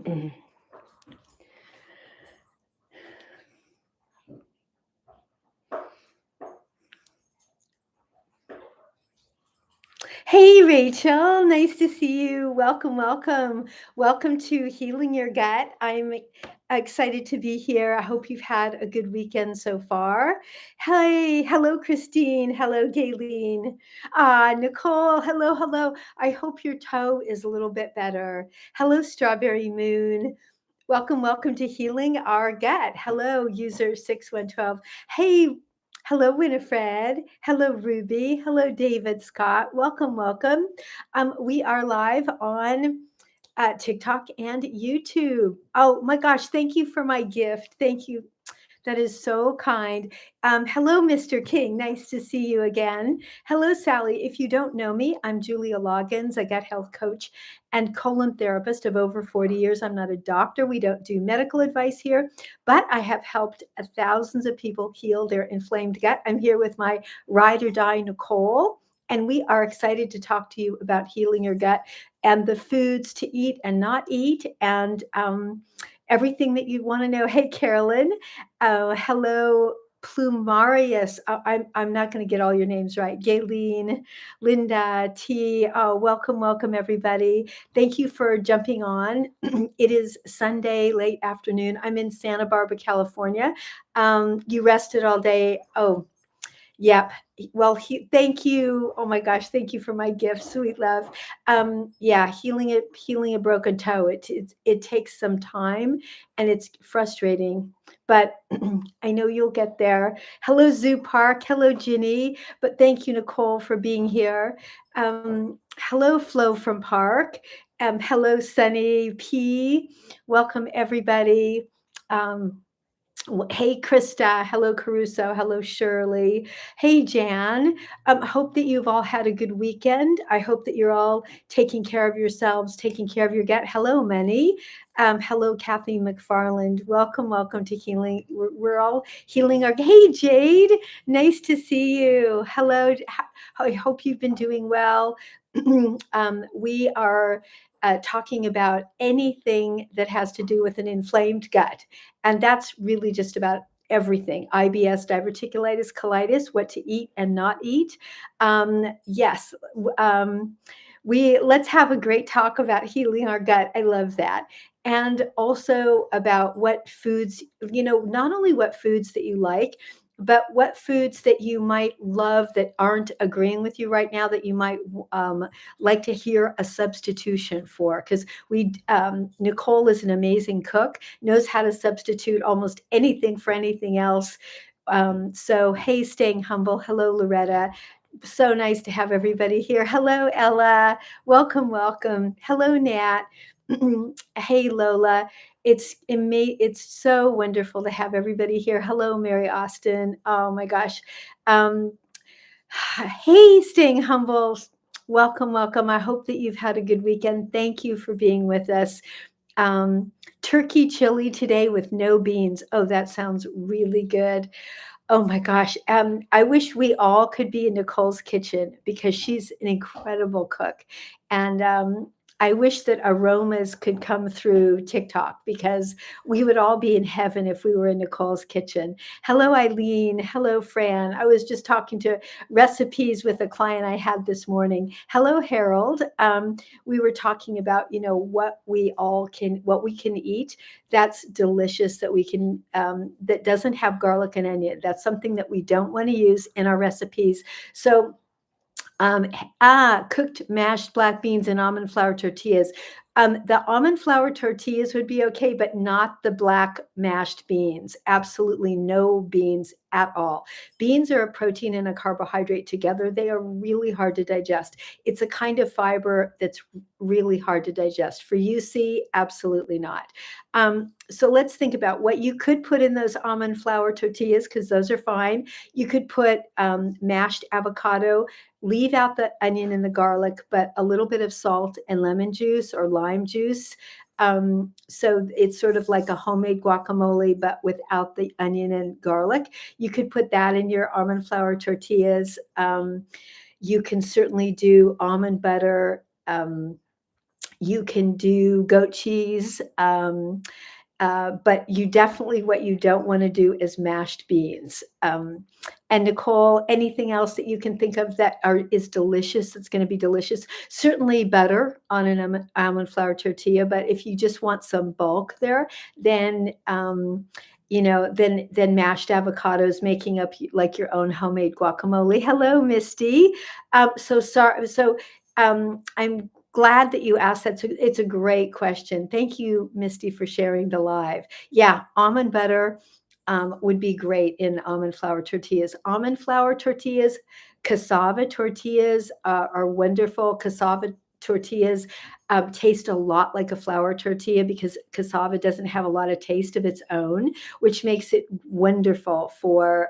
Hey, Rachel, nice to see you. Welcome, welcome. Welcome to Healing Your Gut. I'm excited to be here. I hope you've had a good weekend so far. Hey, hello, Christine. Hello, Gayleen. Nicole, hello, hello. I hope your toe is a little bit better. Hello, Strawberry Moon. Welcome, welcome to Healing Our Gut. Hello, user 6112. Hey, hello, Winifred. Hello, Ruby. Hello, David Scott. Welcome, welcome. We are live on TikTok and YouTube. Oh my gosh, thank you for my gift. Thank you. That is so kind. Hello, Mr. King. Nice to see you again. Hello, Sally. If you don't know me, I'm Julia Loggins, a gut health coach and colon therapist of over 40 years. I'm not a doctor. We don't do medical advice here, but I have helped thousands of people heal their inflamed gut. I'm here with my ride or die, Nicole, and we are excited to talk to you about healing your gut and the foods to eat and not eat and everything that you want to know. Hey, Carolyn. Hello, Plumarius. I'm not going to get all your names right. Gayleen, Linda, T. Oh, welcome, welcome, everybody. Thank you for jumping on. It is Sunday, late afternoon. I'm in Santa Barbara, California. You rested all day. Oh, yep. Well, thank you. Oh my gosh, thank you for my gift, sweet love. Yeah, healing a broken toe. It takes some time, and it's frustrating, but I know you'll get there. Hello, Zoo Park. Hello, Ginny. But thank you, Nicole, for being here. Hello, Flo from Park. Hello, Sunny P. Welcome, everybody. Hey, Krista. Hello, Caruso. Hello, Shirley. Hey, Jan. Hope that you've all had a good weekend. I hope that you're all taking care of yourselves, taking care of your gut. Hello, Manny. Hello, Kathy McFarland. Welcome, welcome to Healing. We're all healing our. Hey, Jade. Nice to see you. Hello. I hope you've been doing well. We are talking about anything that has to do with an inflamed gut. And that's really just about everything: IBS, diverticulitis, colitis, what to eat and not eat. Yes, let's have a great talk about healing our gut. I love that. And also about what foods, not only what foods that you like, but what foods that you might love that aren't agreeing with you right now that you might like to hear a substitution for. Because Nicole is an amazing cook, knows how to substitute almost anything for anything else. So, hey, staying humble. Hello, Loretta. So nice to have everybody here. Hello, Ella. Welcome, welcome. Hello, Nat. Hey, Lola. It's so wonderful to have everybody here. Hello, Mary Austin. Oh my gosh. Hey, staying humble. Welcome, welcome. I hope that you've had a good weekend. Thank you for being with us. Turkey chili today with no beans. Oh, that sounds really good. Oh my gosh. I wish we all could be in Nicole's kitchen because she's an incredible cook. And I wish that aromas could come through TikTok because we would all be in heaven if we were in Nicole's kitchen. Hello, Eileen. Hello, Fran. I was just talking to recipes with a client I had this morning. Hello, Harold. We were talking about, what we can eat that's delicious, that we can, that doesn't have garlic and onion. That's something that we don't want to use in our recipes. So cooked mashed black beans and almond flour tortillas. The almond flour tortillas would be okay, but not the black mashed beans. Absolutely no beans at all. Beans are a protein and a carbohydrate together. They are really hard to digest. It's a kind of fiber that's really hard to digest. For UC, absolutely not. So let's think about what you could put in those almond flour tortillas, because those are fine. You could put mashed avocado. Leave out the onion and the garlic, but a little bit of salt and lemon juice or lime juice. So it's sort of like a homemade guacamole, but without the onion and garlic. You could put that in your almond flour tortillas. You can certainly do almond butter. You can do goat cheese. But you definitely, what you don't want to do is mashed beans. And Nicole, anything else that you can think of that is delicious, that's going to be delicious? Certainly butter on an almond flour tortilla, but if you just want some bulk there, then then mashed avocados, making up like your own homemade guacamole. Hello, Misty. So sorry. So I'm glad that you asked that. So it's a great question. Thank you, Misty, for sharing the live. Yeah, almond butter would be great in almond flour tortillas. Almond flour tortillas, cassava tortillas are wonderful. Cassava tortillas taste a lot like a flour tortilla because cassava doesn't have a lot of taste of its own, which makes it wonderful for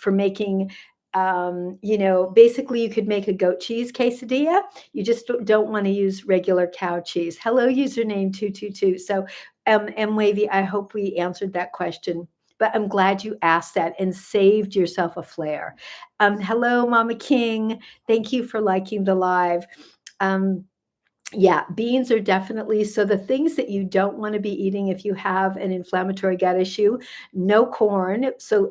making. Basically, you could make a goat cheese quesadilla. You just don't want to use regular cow cheese. Hello, username 222. So, M Wavy, I hope we answered that question. But I'm glad you asked that and saved yourself a flare. Hello, Mama King. Thank you for liking the live. Yeah, beans are definitely so the things that you don't want to be eating if you have an inflammatory gut issue, no corn. So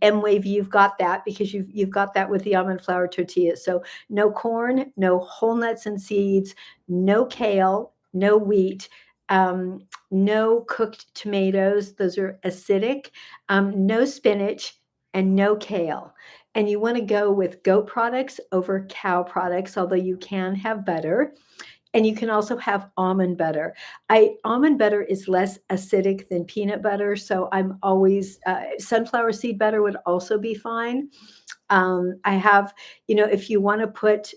M-Wave, you've got that because you've got that with the almond flour tortillas. So no corn, no whole nuts and seeds, no kale, no wheat, no cooked tomatoes. Those are acidic, no spinach, and no kale. And you want to go with goat products over cow products, although you can have butter. And you can also have almond butter. Almond butter is less acidic than peanut butter, so I'm always sunflower seed butter would also be fine. I have, if you want to put,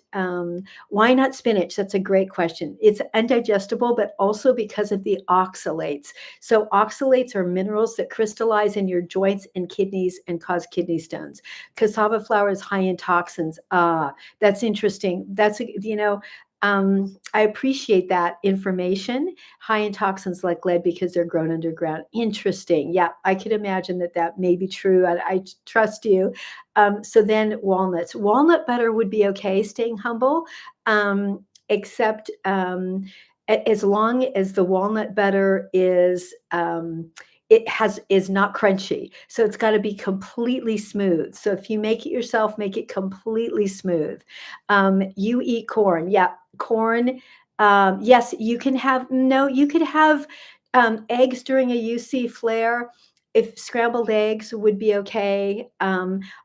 why not spinach? That's a great question. It's undigestible, but also because of the oxalates. So oxalates are minerals that crystallize in your joints and kidneys and cause kidney stones. Cassava flour is high in toxins. That's interesting. I appreciate that information. High in toxins like lead because they're grown underground. Interesting. Yeah, I could imagine that may be true. I trust you. So then walnuts. Walnut butter would be okay, staying humble, except as long as the walnut butter is not crunchy. So it's got to be completely smooth. So if you make it yourself, make it completely smooth. You eat corn. Yeah, corn. Yes, you can have, no, you could have eggs during a UC flare. If scrambled eggs would be okay.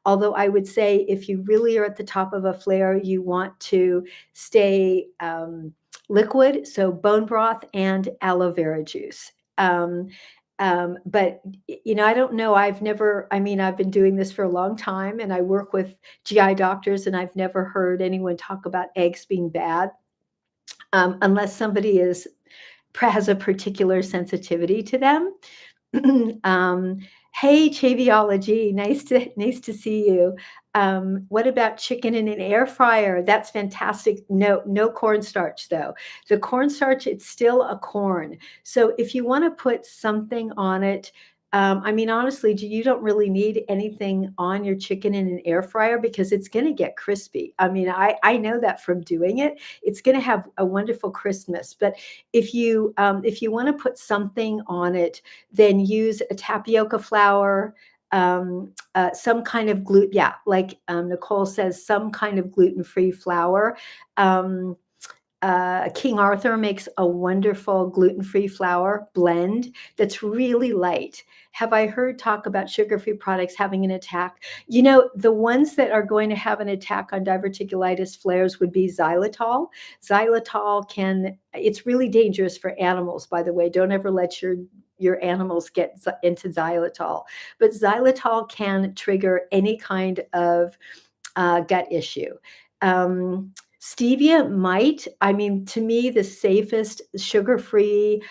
Although I would say if you really are at the top of a flare, you want to stay liquid. So bone broth and aloe vera juice. But I don't know. I've been doing this for a long time and I work with GI doctors and I've never heard anyone talk about eggs being bad. Unless somebody has a particular sensitivity to them. Hey, Chaviology, nice to see you. What about chicken in an air fryer? That's fantastic. No cornstarch though. The cornstarch, it's still a corn. So if you want to put something on it, honestly, you don't really need anything on your chicken in an air fryer because it's going to get crispy. I know that from doing it. It's going to have a wonderful crispness. But if you want to put something on it, then use a tapioca flour, some kind of gluten. Yeah, like Nicole says, some kind of gluten-free flour. King Arthur makes a wonderful gluten-free flour blend that's really light. Have I heard talk about sugar-free products having an attack? The ones that are going to have an attack on diverticulitis flares would be xylitol. It's really dangerous for animals, by the way. Don't ever let your animals get into xylitol. But xylitol can trigger any kind of gut issue. Stevia might. To me, the safest sugar-free,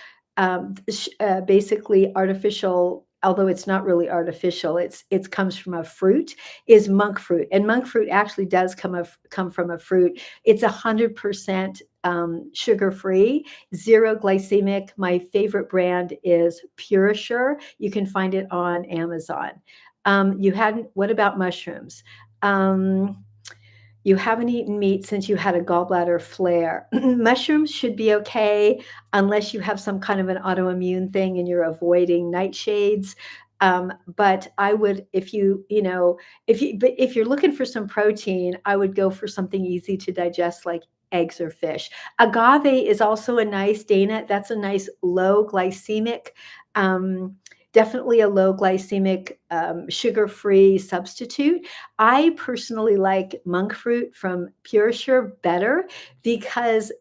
basically artificial, although it's not really artificial, it comes from a fruit, is monk fruit. And monk fruit actually does come from a fruit. It's 100% sugar-free, zero glycemic. My favorite brand is PureAssure. You can find it on Amazon. What about mushrooms? You haven't eaten meat since you had a gallbladder flare. Mushrooms should be okay unless you have some kind of an autoimmune thing and you're avoiding nightshades. But I would, if you know, but if you're looking for some protein, I would go for something easy to digest like eggs or fish. Agave is also a nice, Dana, that's a nice low glycemic, um, definitely a low glycemic, sugar-free substitute. I personally like monk fruit from PureSure better because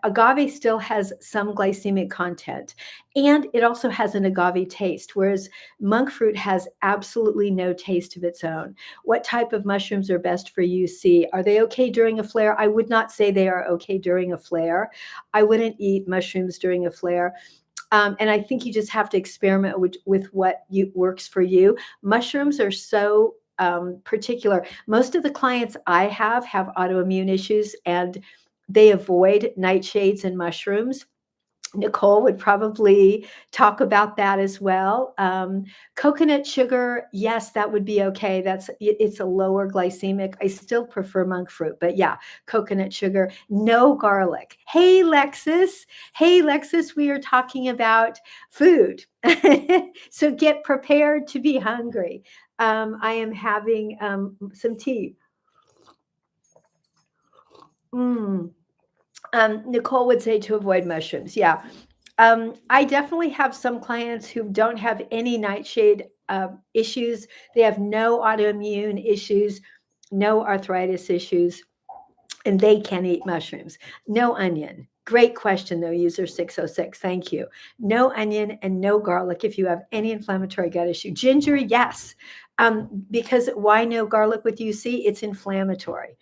agave still has some glycemic content and it also has an agave taste, whereas monk fruit has absolutely no taste of its own. What type of mushrooms are best for UC? Are they okay during a flare? I would not say they are okay during a flare. I wouldn't eat mushrooms during a flare. And I think you just have to experiment with what works for you. Mushrooms are so particular. Most of the clients I have autoimmune issues and they avoid nightshades and mushrooms. Nicole would probably talk about that as well. Coconut sugar, yes, that would be okay. It's a lower glycemic. I still prefer monk fruit, but yeah, coconut sugar, no garlic. Hey, Lexus. Hey, Lexus, we are talking about food. So get prepared to be hungry. I am having some tea. Mm. Nicole would say to avoid mushrooms. Yeah. I definitely have some clients who don't have any nightshade issues. They have no autoimmune issues, no arthritis issues, and they can eat mushrooms. No onion. Great question, though, user 606. Thank you. No onion and no garlic if you have any inflammatory gut issue. Ginger, yes. Because why no garlic with UC? It's inflammatory.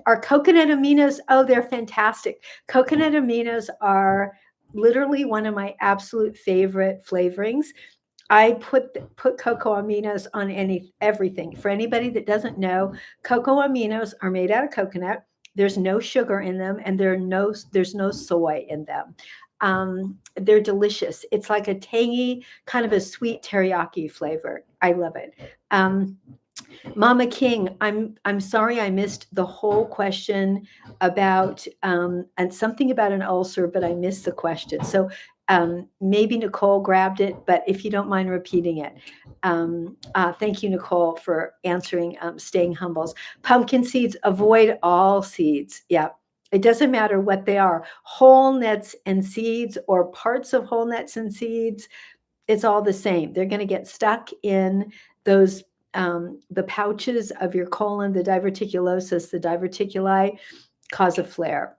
Are coconut aminos? Oh, they're fantastic. Coconut aminos are literally one of my absolute favorite flavorings. I put cocoa aminos on everything. For anybody that doesn't know, cocoa aminos are made out of coconut. There's no sugar in them, and there's no soy in them. They're delicious. It's like a tangy, kind of a sweet teriyaki flavor. I love it. Mama King, I'm sorry I missed the whole question about and something about an ulcer, but I missed the question. So maybe Nicole grabbed it, but if you don't mind repeating it. Thank you, Nicole, for answering, staying humbles. Pumpkin seeds, avoid all seeds. Yeah. It doesn't matter what they are, whole nuts and seeds or parts of whole nuts and seeds, it's all the same. They're going to get stuck in those the pouches of your colon, the diverticulosis, the diverticuli cause a flare.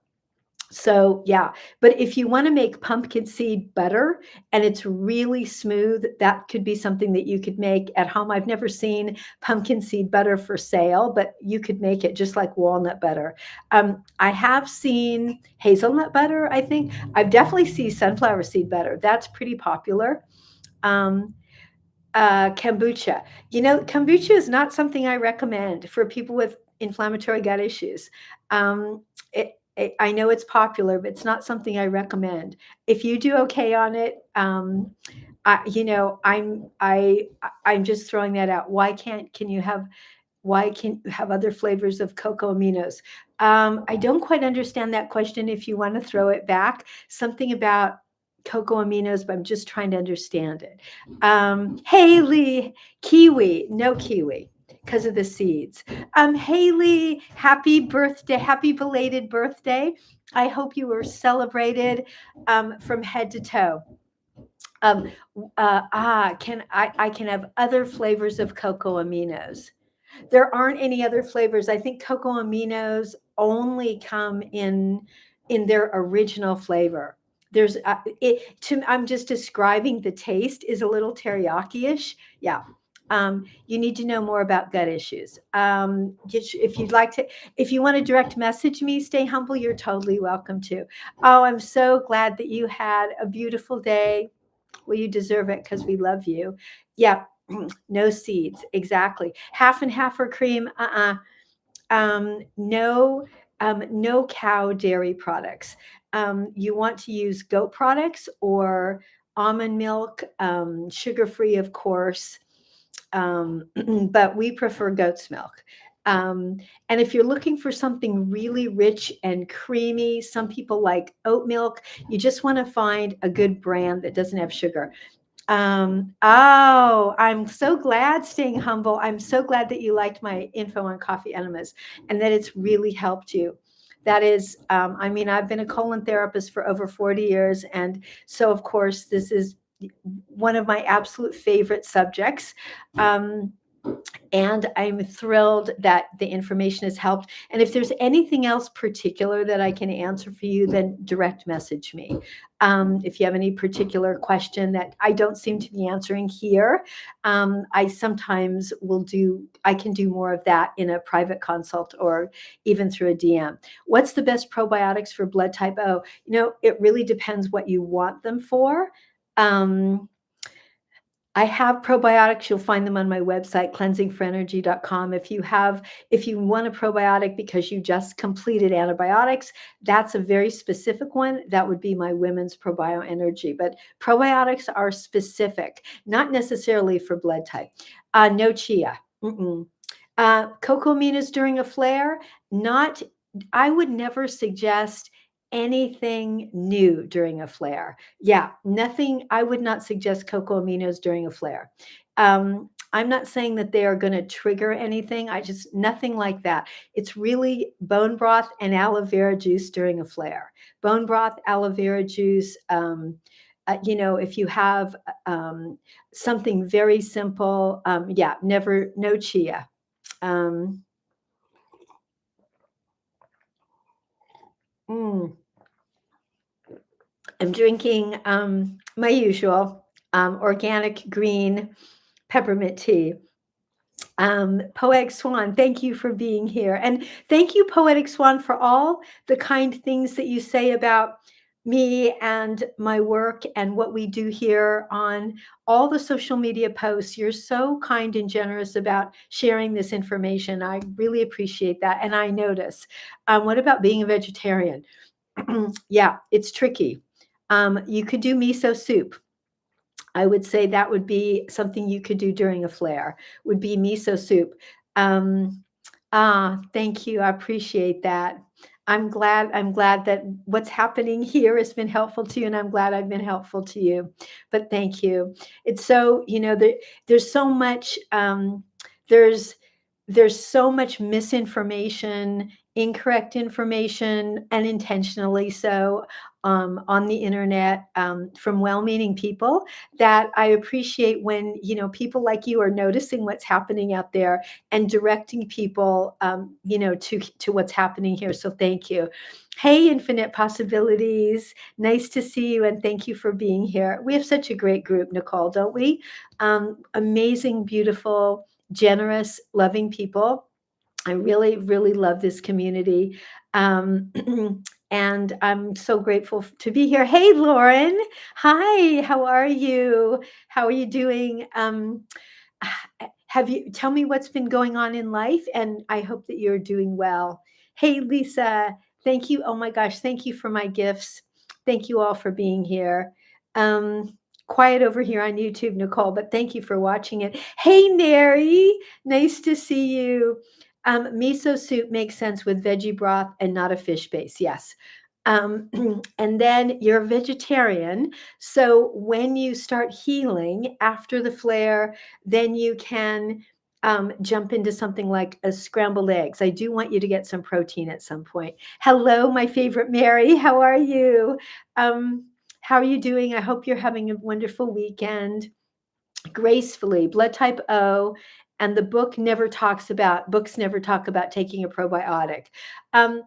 So yeah, but if you want to make pumpkin seed butter and it's really smooth, that could be something that you could make at home. I've never seen pumpkin seed butter for sale, but you could make it just like walnut butter. I have seen hazelnut butter, I think. I've definitely seen sunflower seed butter. That's pretty popular. Um, Kombucha. Kombucha is not something I recommend for people with inflammatory gut issues. I know it's popular, but it's not something I recommend. If you do okay on it, I'm just throwing that out. Why can you have other flavors of cocoa aminos? I don't quite understand that question. If you want to throw it back, something about cocoa aminos, but I'm just trying to understand it. Haley, kiwi, no kiwi because of the seeds. Haley, happy birthday, happy belated birthday. I hope you were celebrated from head to toe. I can have other flavors of cocoa aminos. There aren't any other flavors. I think cocoa aminos only come in their original flavor. There's I'm just describing the taste is a little teriyaki-ish. Yeah. You need to know more about gut issues. If you'd like to, if you want to direct message me, stay humble, you're totally welcome to. Oh, I'm so glad that you had a beautiful day. Well, you deserve it because we love you. Yeah, no seeds, exactly. Half and half for cream. No, no cow dairy products. You want to use goat products or almond milk, sugar free, of course. But we prefer goat's milk. Um, and if you're looking for something really rich and creamy, some people like oat milk. You just want to find a good brand that doesn't have sugar. Oh, I'm so glad, staying humble. I'm so glad that you liked my info on coffee enemas and that it's really helped you. That is, I mean, I've been a colon therapist for over 40 years. And so, of course, this is one of my absolute favorite subjects. Um, and I'm thrilled that the information has helped. And if there's anything else particular that I can answer for you, then direct message me. If you have any particular question that I don't seem to be answering here, I sometimes I can do more of that in a private consult or even through a DM. What's the best probiotics for blood type O? It really depends what you want them for. Um, I have probiotics. You'll find them on my website, cleansingforenergy.com. If you want a probiotic because you just completed antibiotics, that's a very specific one. That would be my women's probio energy. But probiotics are specific, not necessarily for blood type. No chia. Mm-mm. Cocoa aminos during a flare, not, I would never suggest anything new during a flare. Yeah, nothing. I would not suggest cocoa aminos during a flare. I'm not saying that they are going to trigger anything. Nothing like that. It's really bone broth and aloe vera juice during a flare. Bone broth, aloe vera juice. If you have something very simple, yeah, never, no chia. Um, mm, I'm drinking my usual organic green peppermint tea. Poetic Swan, thank you for being here. And thank you, Poetic Swan, for all the kind things that you say about me and my work and what we do here on all the social media posts. You're so kind and generous about sharing this information. I really appreciate that. And I notice. What about being a vegetarian? Yeah, it's tricky. You could do miso soup. I would say that would be something you could do during a flare, would be miso soup. Um, thank you. I appreciate that. I'm glad that what's happening here has been helpful to you, and I'm glad I've been helpful to you. But thank you. It's so, there's so much, there's there's so much misinformation, incorrect information, and intentionally so on the internet from well-meaning people that I appreciate when people like you are noticing what's happening out there and directing people to what's happening here. So thank you. Hey, Infinite Possibilities. Nice to see you and thank you for being here. We have such a great group, Nicole, don't we? Amazing, beautiful, generous, loving people. I really, really love this community. Um, and I'm so grateful to be here. Hey, Lauren. Hi, how are you? How are you doing? Tell me what's been going on in life, and I hope that you're doing well. Hey, Lisa. Thank you. Oh my gosh. Thank you for my gifts. Thank you all for being here. Um, Quiet over here on YouTube, Nicole, but thank you for watching it. Hey, Neri. Nice to see you. Miso soup makes sense with veggie broth and not a fish base. Yes. And then you're a vegetarian. So when you start healing after the flare, then you can jump into something like a scrambled eggs. I do want you to get some protein at some point. Hello, my favorite Mary. How are you? Um, how are you doing? I hope you're having a wonderful weekend. Gracefully, blood type O, and the books never talk about taking a probiotic. Um,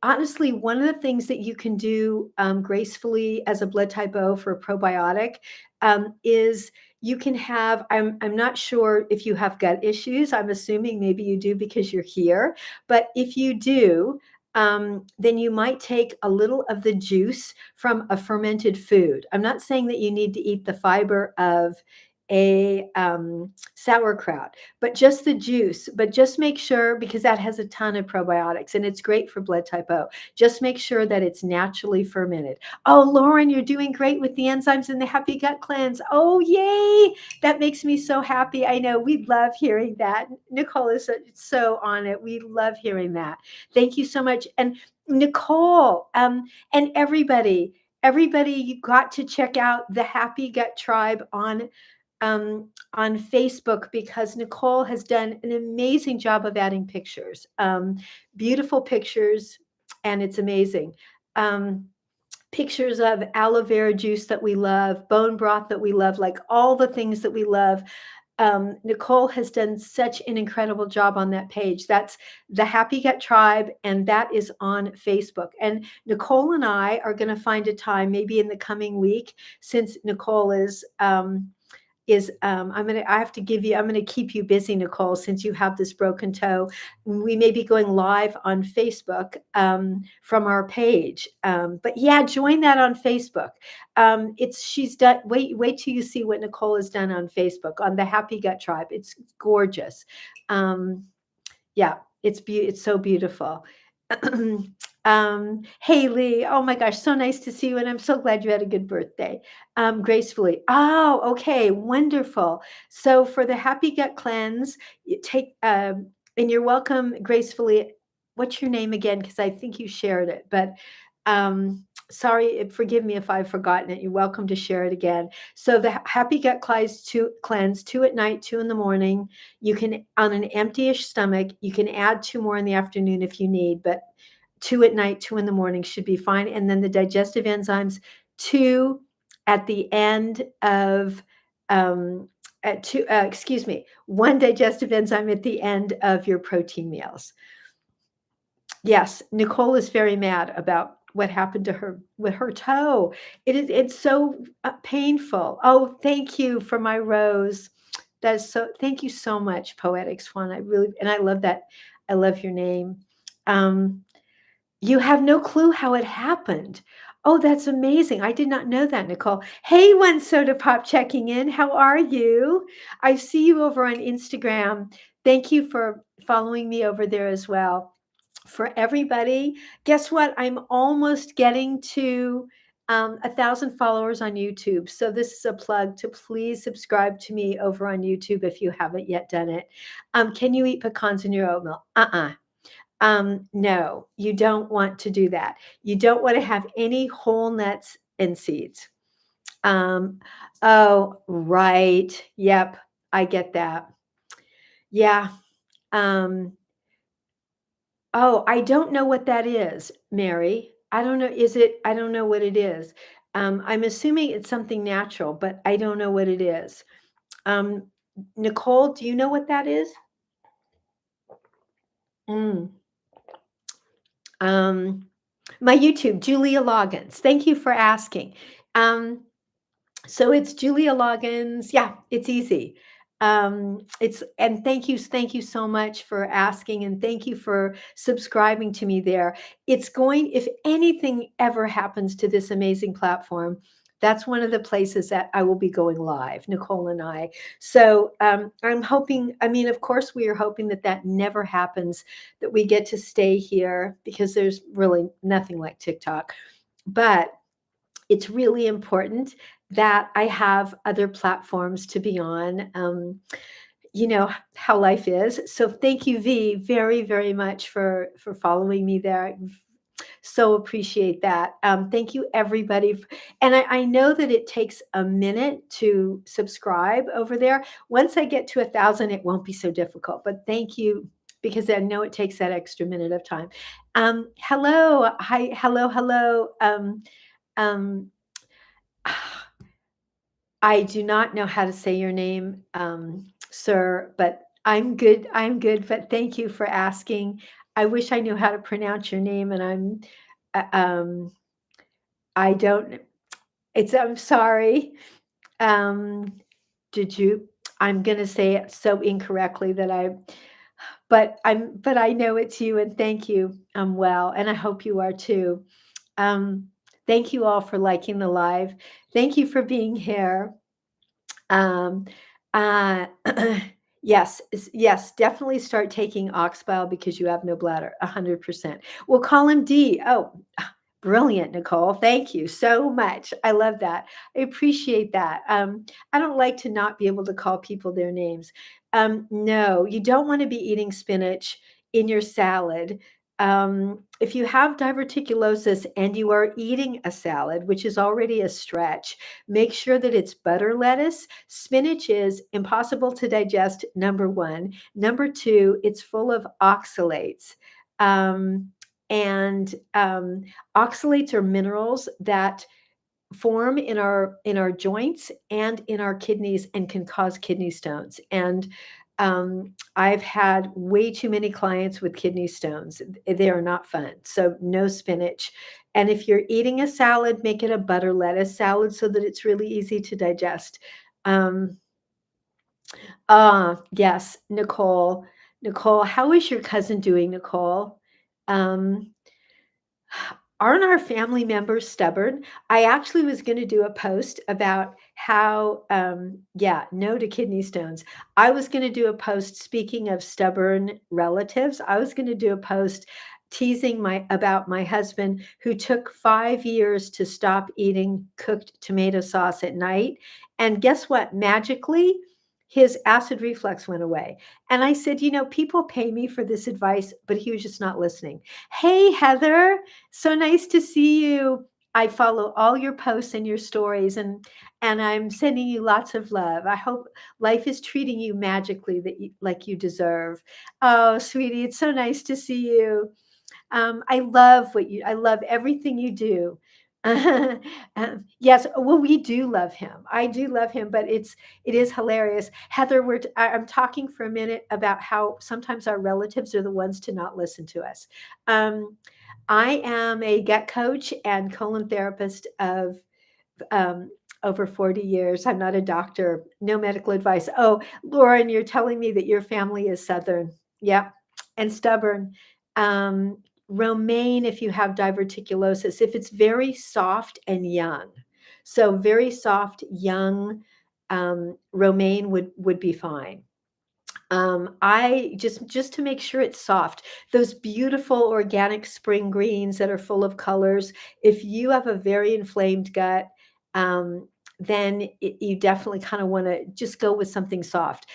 Honestly, one of the things that you can do gracefully as a blood type O for a probiotic is you can have, I'm not sure if you have gut issues. I'm assuming maybe you do because you're here. But if you do, then you might take a little of the juice from a fermented food. I'm not saying that you need to eat the fiber of a sauerkraut, but just the juice. But just make sure, because that has a ton of probiotics and it's great for blood type O. Just make sure that it's naturally fermented. Oh, Lauren, you're doing great with the enzymes in the Happy Gut Cleanse. Oh, yay! That makes me so happy. I know we love hearing that. Nicole is so on it. We love hearing that. Thank you so much. And Nicole, and everybody, you got to check out the Happy Gut Tribe on Facebook, because Nicole has done an amazing job of adding pictures, beautiful pictures, and it's amazing. Um, Pictures of aloe vera juice that we love, bone broth that we love, like all the things that we love. Nicole has done such an incredible job on that page. That's the Happy Gut Tribe, and that is on Facebook. And Nicole and I are going to find a time, maybe in the coming week, since Nicole I have to give you, I'm going to keep you busy, Nicole, since you have this broken toe. We may be going live on Facebook from our page. But yeah, join that on Facebook. She's done, wait till you see what Nicole has done on Facebook on the Happy Gut Tribe. It's gorgeous. Yeah, it's so beautiful. Haley, oh my gosh, so nice to see you, and I'm so glad you had a good birthday. Gracefully. Oh, okay, wonderful. So for the Happy Gut Cleanse, you take and you're welcome, Gracefully. What's your name again? Because I think you shared it, but sorry, forgive me if I've forgotten it. You're welcome to share it again. So the Happy Gut Cleanse, 2 at night, 2 in the morning. You can, on an empty-ish stomach, you can add 2 more in the afternoon if you need, but 2 at night, 2 in the morning should be fine. And then the digestive enzymes, two at the end of, one digestive enzyme at the end of your protein meals. Yes, Nicole is very mad about what happened to her with her toe. It's so painful. Oh, thank you for my rose. Thank you so much, Poetic Swan. I love that. I love your name. Um, you have no clue how it happened. Oh, that's amazing. I did not know that, Nicole. Hey, One Soda Pop checking in. How are you? I see you over on Instagram. Thank you for following me over there as well. For everybody, guess what? I'm almost getting to 1,000 followers on YouTube. So this is a plug to please subscribe to me over on YouTube if you haven't yet done it. Can you eat pecans in your oatmeal? No, you don't want to do that. You don't want to have any whole nuts and seeds. Oh, right. Yep, I get that. Yeah. Oh, I don't know what that is, Mary. I don't know. I don't know what it is. I'm assuming it's something natural, but I don't know what it is. Um, Nicole, do you know what that is? Mm. My YouTube, Julia Loggins. Thank you for asking. So it's Julia Loggins. Yeah, it's easy. And thank you so much for asking, and thank you for subscribing to me there. If anything ever happens to this amazing platform, that's one of the places that I will be going live, Nicole and I. So I'm hoping, I mean, of course, we are hoping that that never happens, that we get to stay here, because there's really nothing like TikTok. But it's really important that I have other platforms to be on. You know how life is. So thank you, V, very, very much for following me there. So appreciate that. Thank you, everybody. And I know that it takes a minute to subscribe over there. Once I get to 1,000, it won't be so difficult. But thank you, because I know it takes that extra minute of time. Hello, hi, hello. Um, I do not know how to say your name, sir, but I'm good. I'm good, but thank you for asking. I wish I knew how to pronounce your name, and I don't. I'm sorry. Um, did you? I'm gonna say it so incorrectly but I know it's you, and thank you. I'm well, and I hope you are too. Um, Thank you all for liking the live. Thank you for being here. Um, uh, yes, yes, definitely start taking ox bile because you have no bladder, 100%. Well, call him D. Oh, brilliant, Nicole. Thank you so much. I love that. I appreciate that. I don't like to not be able to call people their names. No, you don't want to be eating spinach in your salad. If you have diverticulosis and you are eating a salad, which is already a stretch, make sure that it's butter lettuce. Spinach is impossible to digest, number one. Number two, it's full of oxalates. And Oxalates are minerals that form in our joints and in our kidneys and can cause kidney stones. And I've had way too many clients with kidney stones. They are not fun. So no spinach. And if you're eating a salad, make it a butter lettuce salad so that it's really easy to digest. Um, yes, Nicole. Nicole, how is your cousin doing, Nicole? Um, Aren't our family members stubborn? I actually was going to do a post about how, yeah, no to kidney stones. I was going to do a post speaking of stubborn relatives. I was going to do a post teasing about my husband who took 5 years to stop eating cooked tomato sauce at night. And guess what? Magically, his acid reflux went away. And I said, people pay me for this advice, but he was just not listening. Hey, Heather. So nice to see you. I follow all your posts and your stories, and I'm sending you lots of love. I hope life is treating you magically like you deserve. Oh, sweetie, it's so nice to see you. I love everything you do. Yes, well, we do love him. I do love him, but it is hilarious. Heather, I'm talking for a minute about how sometimes our relatives are the ones to not listen to us. Um, I am a gut coach and colon therapist of um, over 40 years. I'm not a doctor, no medical advice. Oh, Lauren, you're telling me that your family is Southern. Yeah, and stubborn. Um, Romaine, if you have diverticulosis, if it's very soft and young. So very soft, young romaine would be fine. I just to make sure it's soft, those beautiful organic spring greens that are full of colors. If you have a very inflamed gut, then you definitely kind of want to just go with something soft.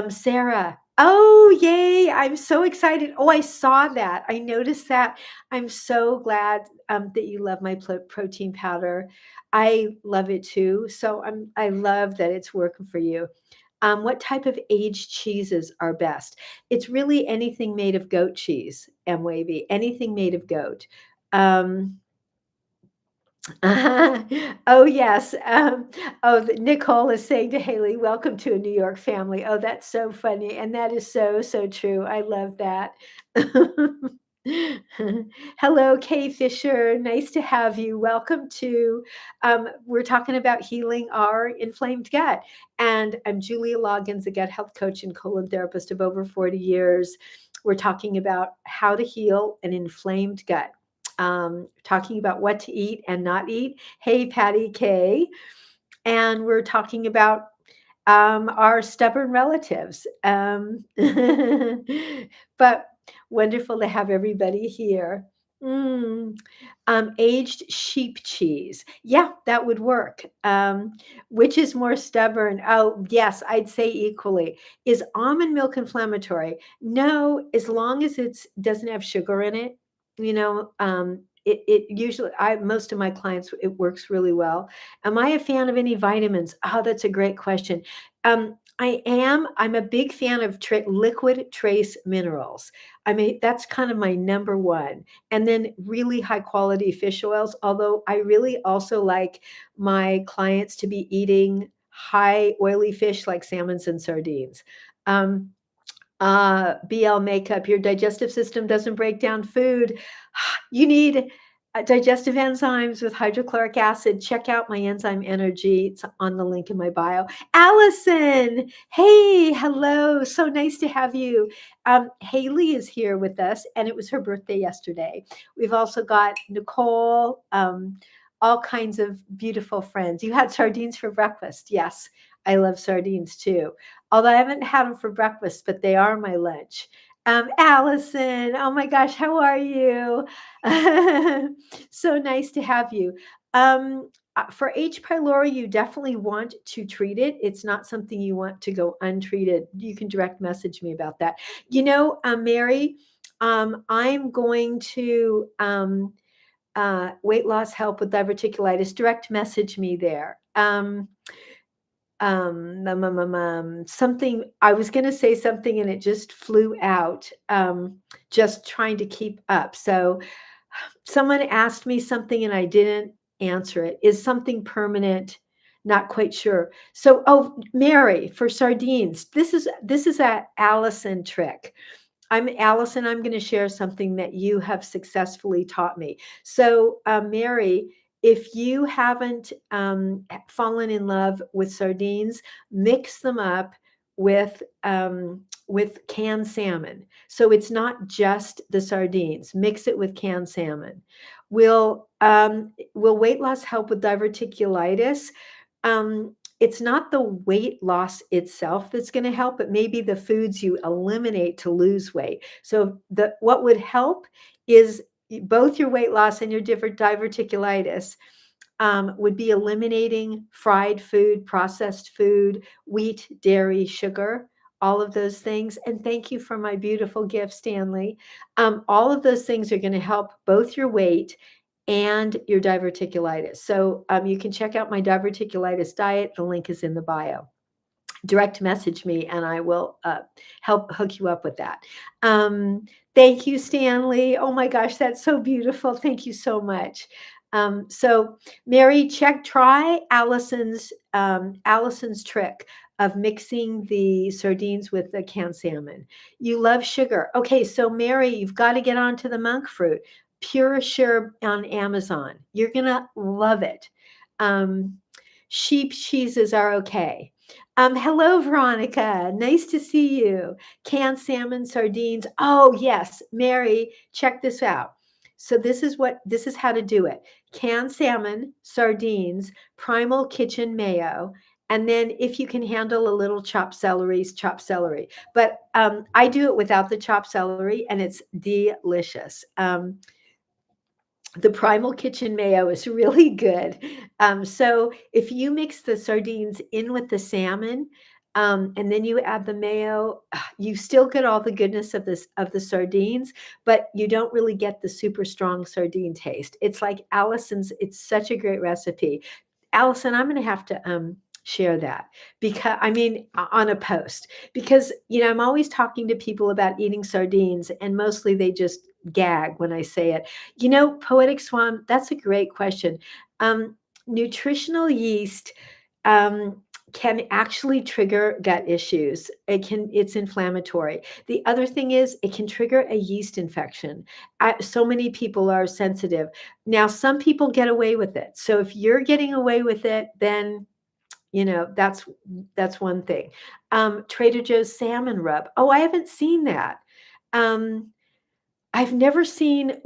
Sarah, oh yay! I'm so excited. Oh, I saw that. I noticed that. I'm so glad that you love my protein powder. I love it too. So I love that it's working for you. What type of aged cheeses are best? It's really anything made of goat cheese, M. Wavy, anything made of goat. Um, oh, yes. Nicole is saying to Haley, welcome to a New York family. Oh, that's so funny. And that is so, so true. I love that. Hello, Kay Fisher. Nice to have you. Welcome to, we're talking about healing our inflamed gut. And I'm Julia Loggins, a gut health coach and colon therapist of over 40 years. We're talking about how to heal an inflamed gut. Talking about what to eat and not eat. Hey, Patty K. And we're talking about our stubborn relatives. But wonderful to have everybody here. Mm. Aged sheep cheese. Yeah, that would work. Which is more stubborn? Oh, yes, I'd say equally. Is almond milk inflammatory? No, as long as it doesn't have sugar in it. It usually, most of my clients, it works really well. Am I a fan of any vitamins? Oh, that's a great question. I am. I'm a big fan of liquid trace minerals. I mean, that's kind of my number one. And then really high quality fish oils, although I really also like my clients to be eating high oily fish like salmons and sardines. Um, BL makeup, your digestive system doesn't break down food. You need digestive enzymes with hydrochloric acid. Check out my enzyme energy. It's on the link in my bio. Allison, hey, hello. So nice to have you. Haley is here with us, and it was her birthday yesterday. We've also got Nicole, all kinds of beautiful friends. You had sardines for breakfast. Yes. I love sardines too. Although I haven't had them for breakfast, but they are my lunch. Allison, oh my gosh, how are you? So nice to have you. For H. pylori, you definitely want to treat it. It's not something you want to go untreated. You can direct message me about that. Mary, I'm going to weight loss help with diverticulitis. Direct message me there. Something I was going to say something and it just flew out. Just trying to keep up. So someone asked me something and I didn't answer it. Is something permanent? Not quite sure. So, oh, Mary, for sardines, this is a Allison trick. I'm Allison. I'm going to share something that you have successfully taught me. So, Mary, if you haven't fallen in love with sardines, mix them up with canned salmon. So it's not just the sardines. Mix it with canned salmon. Will weight loss help with diverticulitis? It's not the weight loss itself that's going to help, but maybe the foods you eliminate to lose weight. So what would help is both your weight loss and your different diverticulitis would be eliminating fried food, processed food, wheat, dairy, sugar, all of those things. And thank you for my beautiful gift, Stanley. All of those things are going to help both your weight and your diverticulitis. So you can check out my diverticulitis diet. The link is in the bio. Direct message me and I will help hook you up with that. Thank you, Stanley. Oh my gosh, that's so beautiful. Thank you so much. So Mary, try Allison's trick of mixing the sardines with the canned salmon. You love sugar. Okay, so Mary, you've got to get onto the monk fruit. Pure Sure on Amazon. You're gonna love it. Sheep cheeses are okay. Hello, Veronica. Nice to see you. Canned salmon, sardines. Oh, yes. Mary, check this out. So this is how to do it. Canned salmon, sardines, Primal Kitchen mayo, and then if you can handle a little chopped celery, chop celery. But I do it without the chopped celery, and it's delicious. The Primal Kitchen mayo is really good. So if you mix the sardines in with the salmon, and then you add the mayo, you still get all the goodness of the sardines, but you don't really get the super strong sardine taste. It's like Allison's. It's such a great recipe. Allison, I'm going to have to share that because on a post because I'm always talking to people about eating sardines and mostly they just gag when I say it. Poetic Swan, that's a great question. Nutritional yeast can actually trigger gut issues. It's inflammatory. The other thing is it can trigger a yeast infection. So many people are sensitive. Now, some people get away with it. So if you're getting away with it, then that's one thing. Trader Joe's salmon rub. Oh, I haven't seen that. I've never seen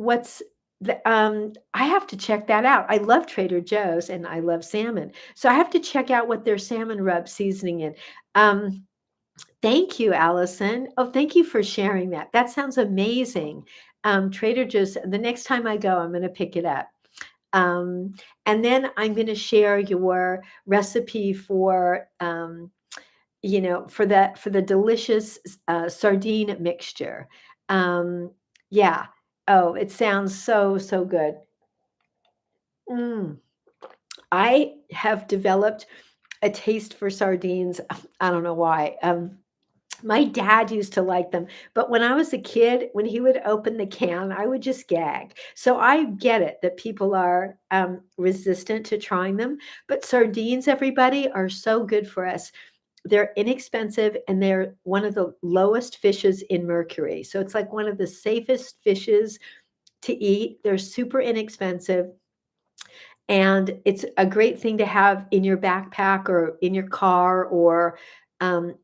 I have to check that out. I love Trader Joe's and I love salmon. So I have to check out what their salmon rub seasoning is. Thank you, Allison. Oh, thank you for sharing that. That sounds amazing. Trader Joe's, the next time I go, I'm going to pick it up. And then I'm going to share your recipe for for the delicious sardine mixture. Yeah. Oh, it sounds so good. Mm. I have developed a taste for sardines. I don't know why. My dad used to like them, but when I was a kid, when he would open the can, I would just gag. So I get it that people are resistant to trying them, but sardines, everybody, are so good for us. They're inexpensive and they're one of the lowest fishes in mercury. So it's like one of the safest fishes to eat. They're super inexpensive. And it's a great thing to have in your backpack or in your car or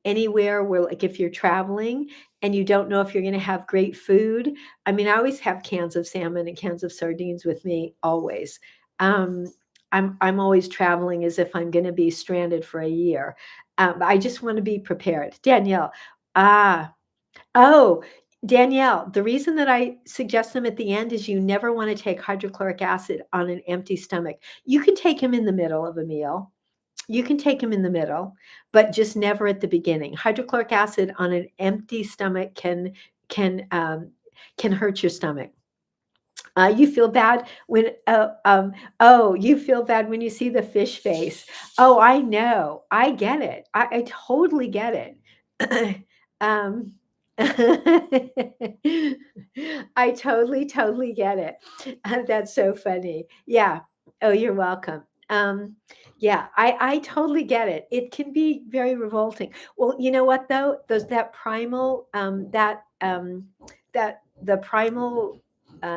anywhere where, like, if you're traveling and you don't know if you're going to have great food. I always have cans of salmon and cans of sardines with me always. I'm always traveling as if I'm going to be stranded for a year. I just want to be prepared. Danielle, ah, oh, Danielle, the reason that I suggest them at the end is you never want to take hydrochloric acid on an empty stomach. You can take them in the middle of a meal. You can take them in the middle, but just never at the beginning. Hydrochloric acid on an empty stomach can can hurt your stomach. You feel bad when oh, you feel bad when you see the fish face. Oh, I know. I get it. I totally get it. um, I totally get it. That's so funny. Yeah. Oh, you're welcome. Yeah, I totally get it. It can be very revolting. Well, you know what though? Those that primal that the primal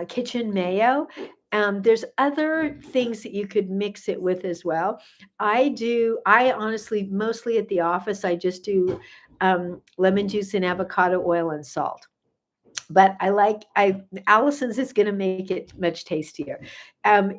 kitchen mayo. There's other things that you could mix it with as well. I honestly, mostly at the office, I just do lemon juice and avocado oil and salt. But Allison's is going to make it much tastier.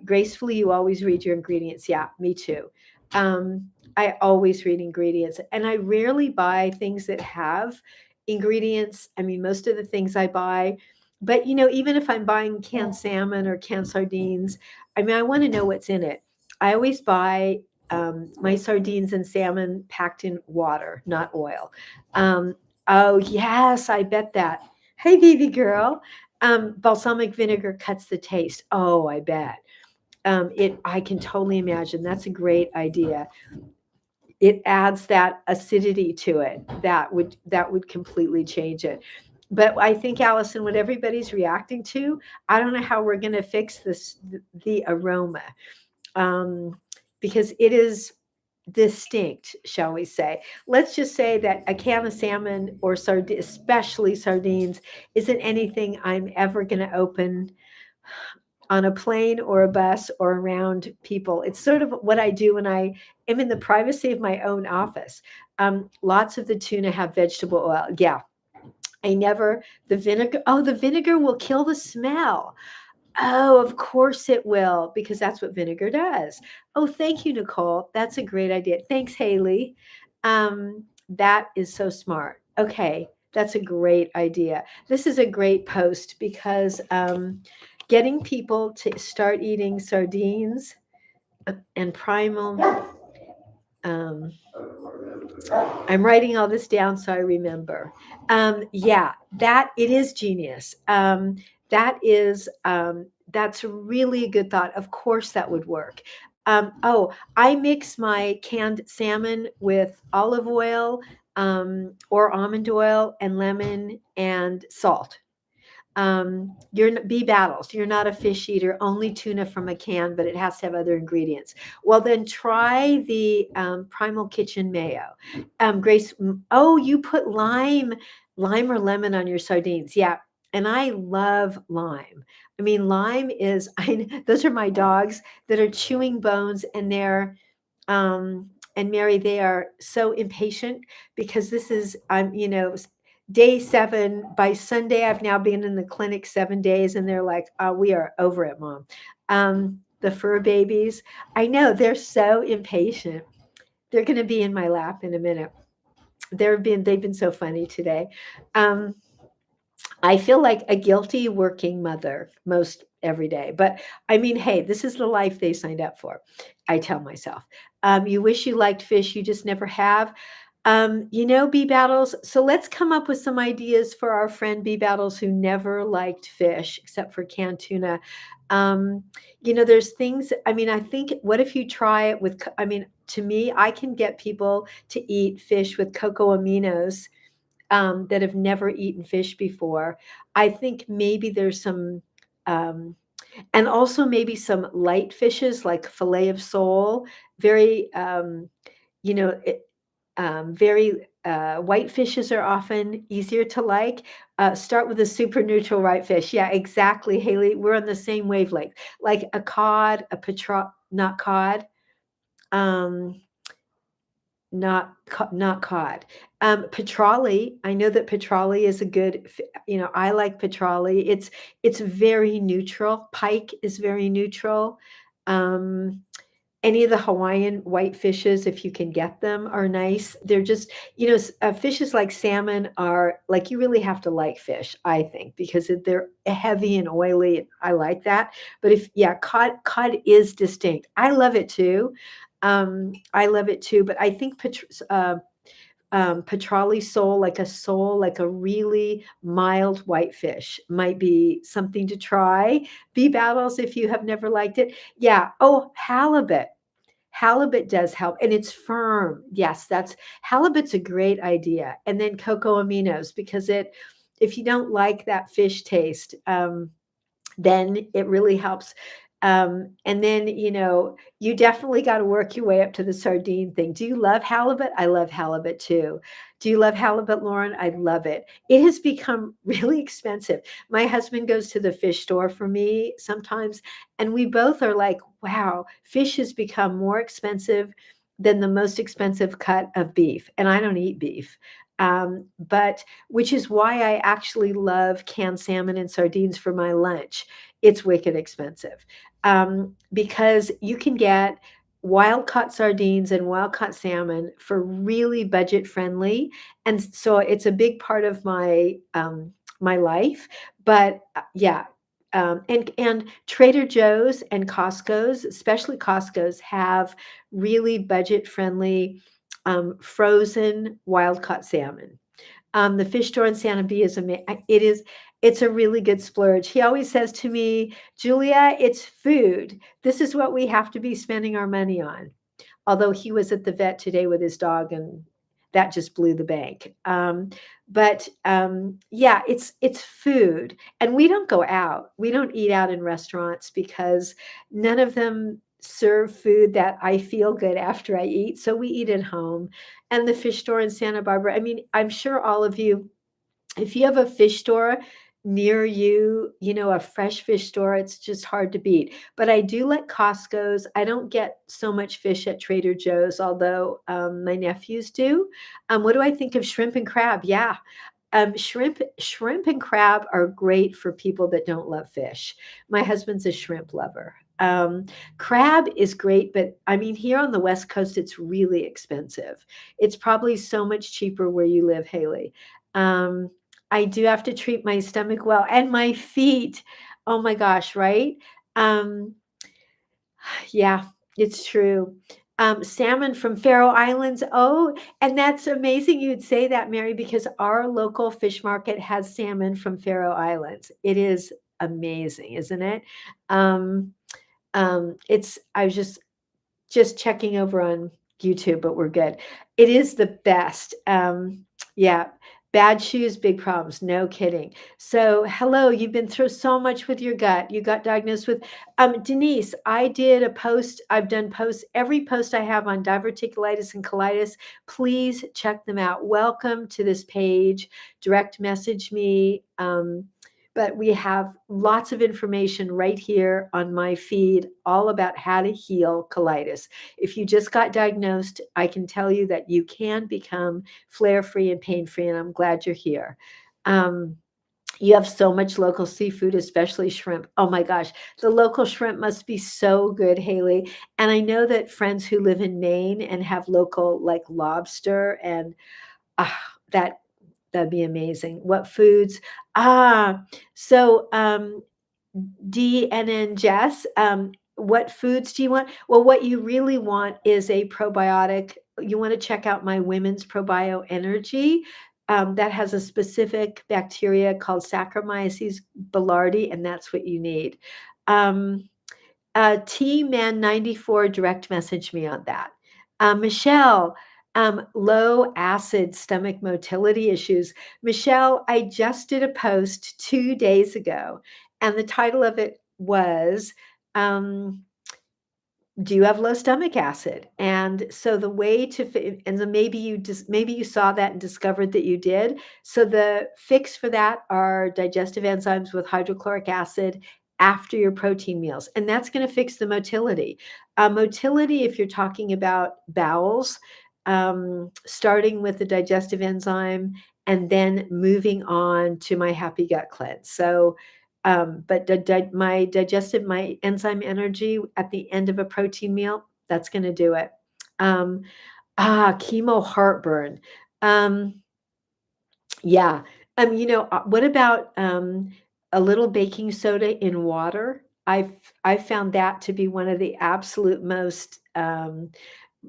Gracefully, you always read your ingredients. Yeah, me too. Um, I always read ingredients, and I rarely buy things that have ingredients. I mean, most of the things I buy, but even if I'm buying canned salmon or canned sardines, I mean, I want to know what's in it. I always buy my sardines and salmon packed in water, not oil. Oh yes, I bet that. Hey, baby girl. Balsamic vinegar cuts the taste. Oh, I bet. I can totally imagine. That's a great idea. It adds that acidity to it that would completely change it. But I think, Allison, what everybody's reacting to, I don't know how we're going to fix this, the aroma, um, because it is distinct, shall we say. Let's just say that a can of salmon or especially sardines, isn't anything I'm ever going to open on a plane or a bus or around people. It's sort of what I do when I am in the privacy of my own office. Lots of the tuna have vegetable oil. Yeah. I never, the vinegar, oh, the vinegar will kill the smell. Oh, of course it will, because that's what vinegar does. Oh, thank you, Nicole. That's a great idea. Thanks, Haley. That is so smart. Okay, that's a great idea. This is a great post because getting people to start eating sardines and primal. Um, I'm writing all this down so I remember. Yeah, that it is genius. That's really a good thought. Of course, that would work. Oh, I mix my canned salmon with olive oil or almond oil and lemon and salt. Bee battles. You're not a fish eater, only tuna from a can, but it has to have other ingredients. Well, then try the Primal Kitchen mayo. Grace, oh, you put lime or lemon on your sardines. Yeah. And I love lime. I mean, lime is, those are my dogs that are chewing bones, and and Mary, they are so impatient because this is, day 7. By Sunday, I've now been in the clinic 7 days, and they're like, we are over it, Mom. The fur babies, I know they're so impatient. They're going to be in my lap in a minute. They've been so funny today. Um, I feel like a guilty working mother most every day. But I mean, hey, this is the life they signed up for. I tell myself. You wish you liked fish, you just never have. Bee battles. So let's come up with some ideas for our friend Bee battles who never liked fish except for canned tuna. There's things. I mean, I think, what if you try it with? I mean, to me, I can get people to eat fish with cocoa aminos that have never eaten fish before. I think maybe there's some, um, and also maybe some light fishes like fillet of sole, very, you know, it, very white fishes are often easier to like. Start with a super neutral white fish. Yeah, exactly, Haley. We're on the same wavelength. Like a cod, not cod. Um, not cod. Petrale, I know that petrale is a good, I like petrale. It's very neutral. Pike is very neutral. Um, Any of the Hawaiian white fishes, if you can get them, are nice. They're just, fishes like salmon are like, you really have to like fish, I think, because they're heavy and oily. I like that. But yeah, cod is distinct. I love it too. I love it too. But I think petrale sole, like a really mild whitefish, might be something to try. Bee battles, if you have never liked it. Yeah. Oh, halibut. Halibut does help, and it's firm. Yes, that's halibut's a great idea. And then cocoa aminos, because if you don't like that fish taste, then it really helps. And then, you definitely got to work your way up to the sardine thing. Do you love halibut? I love halibut too. Do you love halibut, Lauren? I love it. It has become really expensive. My husband goes to the fish store for me sometimes, and we both are like, wow, fish has become more expensive than the most expensive cut of beef. And I don't eat beef. But which is why I actually love canned salmon and sardines for my lunch. It's wicked expensive, because you can get wild caught sardines and wild caught salmon for really budget friendly, and so it's a big part of my life. But yeah. And Trader Joe's and Costco's, especially Costco's, have really budget friendly frozen wild caught salmon. The fish store in Santa Bee is it's a really good splurge. He always says to me, Julia, it's food. This is what we have to be spending our money on. Although he was at the vet today with his dog, and that just blew the bank. But yeah, it's food, and we don't go out. We don't eat out in restaurants because none of them serve food that I feel good after I eat. So we eat at home. And the fish store in Santa Barbara. I mean, I'm sure all of you, if you have a fish store near you, a fresh fish store, it's just hard to beat. But I do like Costco's. I don't get so much fish at Trader Joe's, although my nephews do. What do I think of shrimp and crab? Yeah. Shrimp and crab are great for people that don't love fish. My husband's a shrimp lover. Crab is great, but I mean, here on the West Coast, it's really expensive. It's probably so much cheaper where you live, Haley. Um, I do have to treat my stomach well and my feet. Oh my gosh, right? Um, yeah, it's true. Salmon from Faroe Islands. Oh, and that's amazing you'd say that, Mary, because our local fish market has salmon from Faroe Islands. It is amazing, isn't it? Um, I was just checking over on YouTube, but we're good. It is the best. Yeah, bad shoes, big problems. No kidding. So, hello, you've been through so much with your gut. You got diagnosed with Denise. I did a post. I've done posts. Every post I have on diverticulitis and colitis. Please check them out. Welcome to this page. Direct message me. But we have lots of information right here on my feed all about how to heal colitis. If you just got diagnosed, I can tell you that you can become flare-free and pain-free, and I'm glad you're here. You have so much local seafood, especially shrimp. Oh my gosh, the local shrimp must be so good, Haley. And I know that friends who live in Maine and have local like lobster and ah, that that'd be amazing. What foods? So DNN Jess, what foods do you want? Well, what you really want is a probiotic. You want to check out my women's probio energy. That has a specific bacteria called Saccharomyces boulardii, and that's what you need. Um, T-Man94 direct message me on that. Michelle, low acid stomach motility issues. Michelle, I just did a post 2 days ago, and the title of it was, do you have low stomach acid? And so the way and so maybe you saw that and discovered that you did. So the fix for that are digestive enzymes with hydrochloric acid after your protein meals, and that's going to fix the motility. Motility, if you're talking about bowels, starting with the digestive enzyme and then moving on to my happy gut cleanse. So but my enzyme energy at the end of a protein meal, That's going to do it. Um, chemo heartburn. Um, yeah. What about a little baking soda in water? I've found that to be one of the absolute most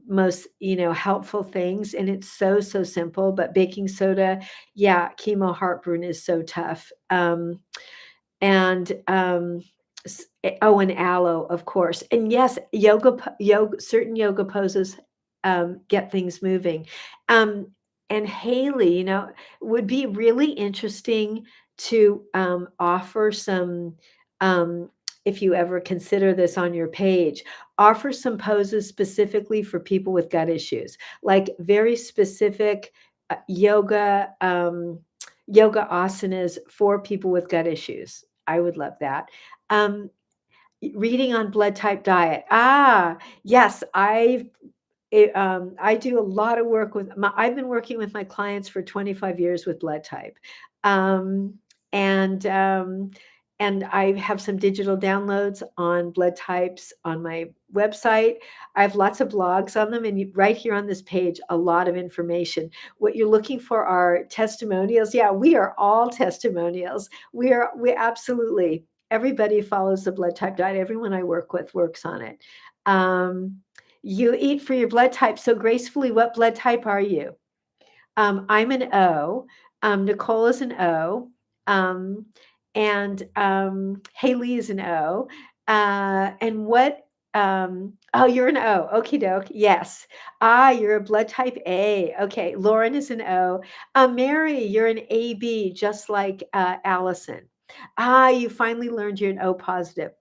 helpful things, and it's so so simple. But baking soda, yeah, chemo heartburn is so tough. And oh, and aloe, of course, and yes, yoga, certain yoga poses get things moving. um and Haley, would be really interesting to offer some, um if you ever consider this on your page, offer some poses specifically for people with gut issues, like very specific yoga asanas for people with gut issues. I would love that. Um, Reading on blood type diet. Yes, I do a lot of work I've been working with my clients for 25 years with blood type. Um, and I have some digital downloads on blood types on my website. I have lots of blogs on them, and right here on this page, a lot of information. What you're looking for are testimonials. Yeah, we are all testimonials. We absolutely, everybody follows the blood type diet. Everyone I work with works on it. You eat for your blood type so gracefully. What blood type are you? I'm an O. Nicole is an O. Um, and Haley is an O. And what? Oh, you're an O. Okie doke. Yes. You're a blood type A. Okay. Lauren is an O. Mary, you're an AB, just like Allison. You finally learned you're an O positive.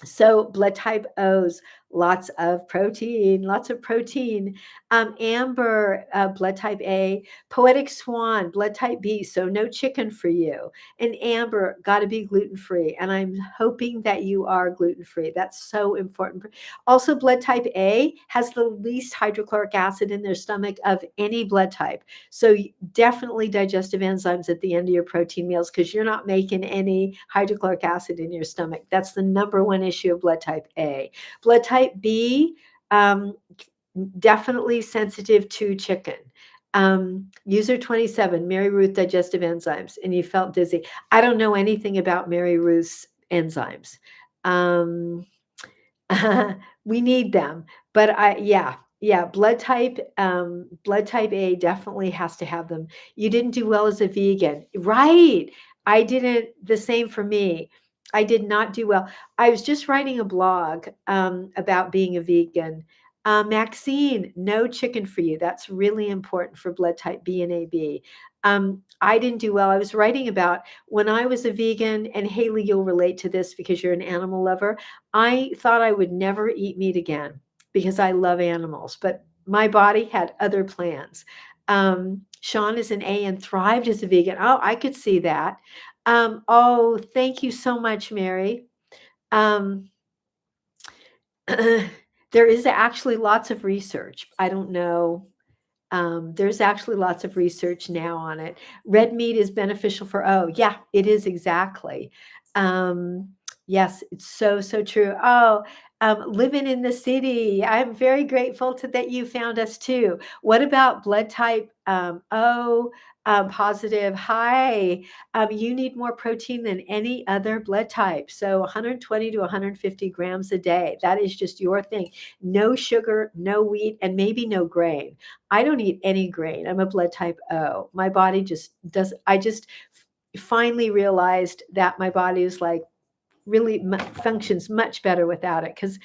So blood type O's, lots of protein, lots of protein. Amber, blood type A. Poetic Swan, blood type B, so no chicken for you. And Amber, got to be gluten-free. And I'm hoping that you are gluten-free. That's so important. Also, blood type A has the least hydrochloric acid in their stomach of any blood type. So definitely digestive enzymes at the end of your protein meals, because you're not making any hydrochloric acid in your stomach. That's the number one issue of blood type A. Blood type B, definitely sensitive to chicken. User 27, Mary Ruth digestive enzymes, and you felt dizzy. I don't know anything about Mary Ruth's enzymes. Um, we need them, but yeah, blood type A definitely has to have them. You didn't do well as a vegan, right? I didn't. The same for me. I did not do well. I was just writing a blog about being a vegan. Maxine, no chicken for you. That's really important for blood type B and AB. I didn't do well. I was writing about when I was a vegan, and Haley, you'll relate to this because you're an animal lover. I thought I would never eat meat again because I love animals, but my body had other plans. Sean is an A and thrived as a vegan. Oh, I could see that. Oh, thank you so much, Mary. Um, there is actually lots of research. I don't know. There's actually lots of research now on it. Red meat is beneficial for, oh, yeah, it is exactly. Um, yes, it's so, so true. Oh, living in the city. I'm very grateful that you found us too. What about blood type O positive? Hi, you need more protein than any other blood type. So 120 to 150 grams a day. That is just your thing. No sugar, no wheat, and maybe no grain. I don't eat any grain. I'm a blood type O. My body just does. I just finally realized that my body is like really functions much better without it. Because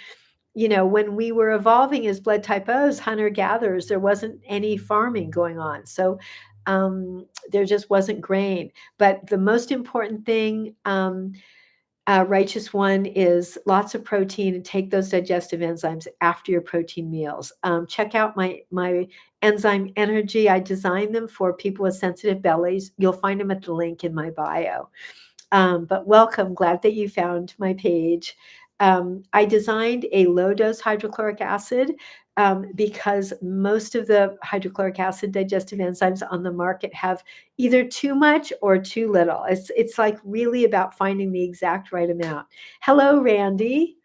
when we were evolving as blood type O's, hunter gatherers, there wasn't any farming going on, so there just wasn't grain. But the most important thing, righteous one, is lots of protein, and take those digestive enzymes after your protein meals. Check out my enzyme energy. I designed them for people with sensitive bellies. You'll find them at the link in my bio. But welcome, glad that you found my page. I designed a low dose hydrochloric acid because most of the hydrochloric acid digestive enzymes on the market have either too much or too little. It's like really about finding the exact right amount. Hello, Randy.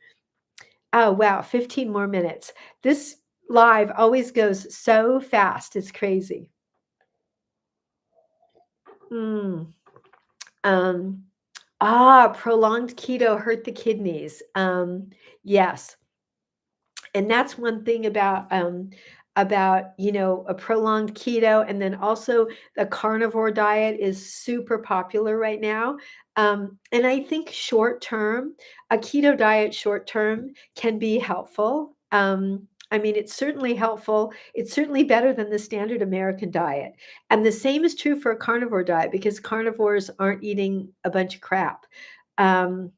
Oh, wow, 15 more minutes. This live always goes so fast. It's crazy. Mm. Um, Prolonged keto hurt the kidneys. Yes. And that's one thing about, a prolonged keto, and then also the carnivore diet is super popular right now. And I think short term, a keto diet short term can be helpful. I mean, it's certainly helpful. It's certainly better than the standard American diet. And the same is true for a carnivore diet because carnivores aren't eating a bunch of crap. Um,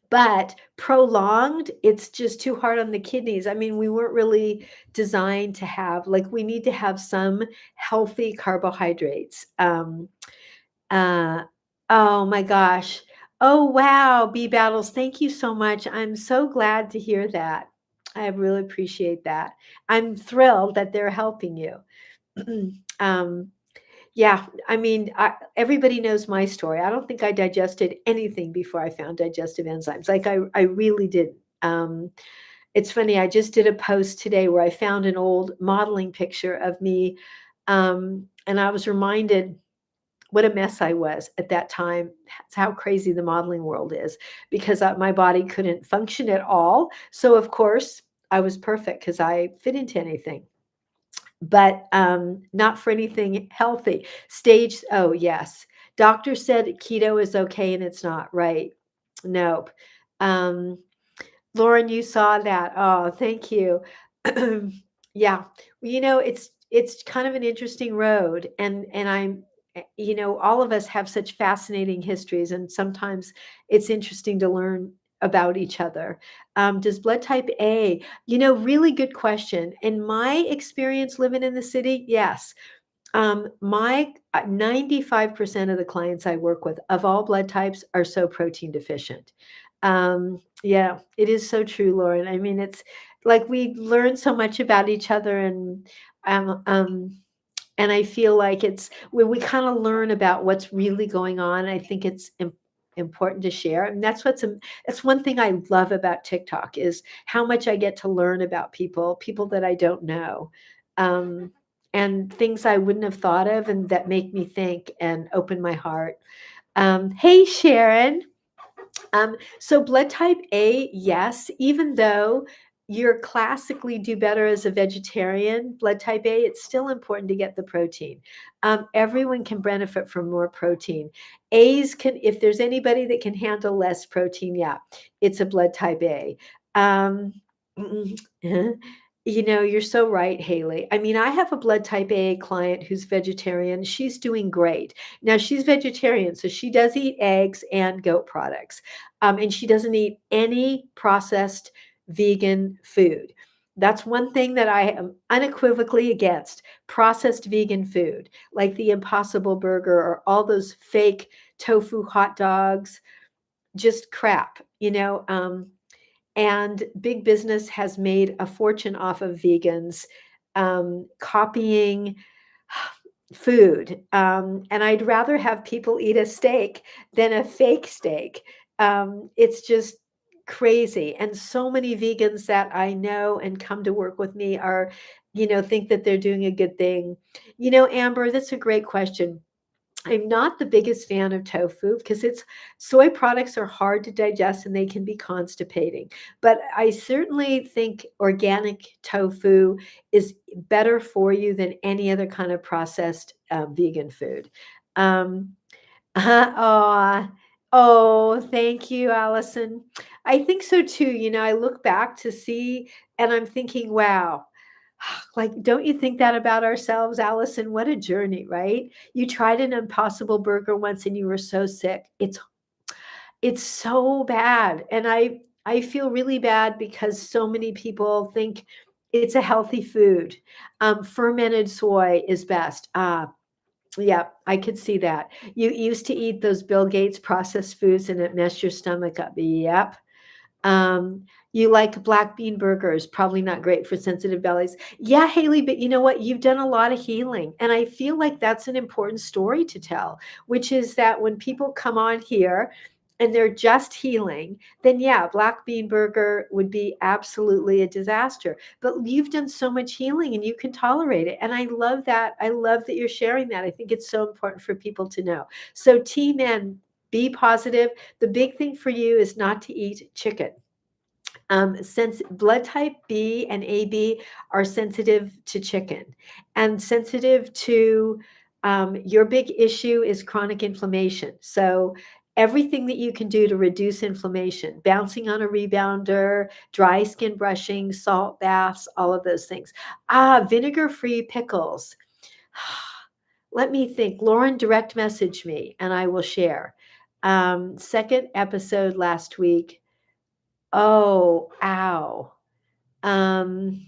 but prolonged, it's just too hard on the kidneys. I mean, we weren't really designed to have, like, we need to have some healthy carbohydrates. Uh, oh my gosh. Oh, wow, bee battles. Thank you so much. I'm so glad to hear that. I really appreciate that. I'm thrilled that they're helping you. um, yeah, I mean, everybody knows my story. I don't think I digested anything before I found digestive enzymes. Like I really didn't. It's funny. I just did a post today where I found an old modeling picture of me, and I was reminded what a mess I was at that time. That's how crazy the modeling world is, because my body couldn't function at all. So of course I was perfect because I fit into anything, but not for anything healthy. Oh, yes. Doctor said keto is okay and it's not, right? Nope. Um, Lauren, you saw that. Oh, thank you. Yeah. Well, it's kind of an interesting road, and all of us have such fascinating histories, and sometimes it's interesting to learn about each other. Does blood type A, really good question. In my experience living in the city, yes. My 95% of the clients I work with of all blood types are so protein deficient. Yeah, it is so true, Lauren. I mean, it's like we learn so much about each other, um, um, and I feel like it's when we kind of learn about what's really going on. I think it's important to share, and that's one thing I love about TikTok is how much I get to learn about people that I don't know. Um, and things I wouldn't have thought of and that make me think and open my heart. Hey, Sharon. So blood type A, yes, even though you're classically do better as a vegetarian, blood type A, it's still important to get the protein. Everyone can benefit from more protein. A's can, if there's anybody that can handle less protein, yeah, it's a blood type A. Um, you're so right, Haley. I mean, I have a blood type A client who's vegetarian. She's doing great. Now she's vegetarian, so she does eat eggs and goat products. And she doesn't eat any processed vegan food. That's one thing that I am unequivocally against: processed vegan food, like the Impossible Burger or all those fake tofu hot dogs, just crap, and big business has made a fortune off of vegans copying food. And I'd rather have people eat a steak than a fake steak. It's just crazy. And so many vegans that I know and come to work with me are, think that they're doing a good thing. Amber, that's a great question. I'm not the biggest fan of tofu because it's soy products are hard to digest and they can be constipating. But I certainly think organic tofu is better for you than any other kind of processed vegan food. Um, oh, oh, thank you, Allison. I think so too. I look back to see and I'm thinking, wow, like, don't you think that about ourselves, Allison? What a journey, right? You tried an Impossible Burger once and you were so sick. It's so bad. And I feel really bad because so many people think it's a healthy food. Fermented soy is best. Yeah, I could see that. You used to eat those Bill Gates processed foods and it messed your stomach up. Yep. You like black bean burgers, probably not great for sensitive bellies. Yeah, Haley, but you know what? You've done a lot of healing. And I feel like that's an important story to tell, which is that when people come on here, and they're just healing, then yeah, black bean burger would be absolutely a disaster. But you've done so much healing and you can tolerate it. And I love that. I love that you're sharing that. I think it's so important for people to know. So, team N, be positive. The big thing for you is not to eat chicken. Since blood type B and AB are sensitive to chicken and sensitive to your big issue is chronic inflammation. So everything that you can do to reduce inflammation, bouncing on a rebounder, dry skin brushing, salt baths, all of those things. Vinegar-free pickles. Let me think. Lauren direct message me and I will share. Second episode last week. Oh, ow. Um,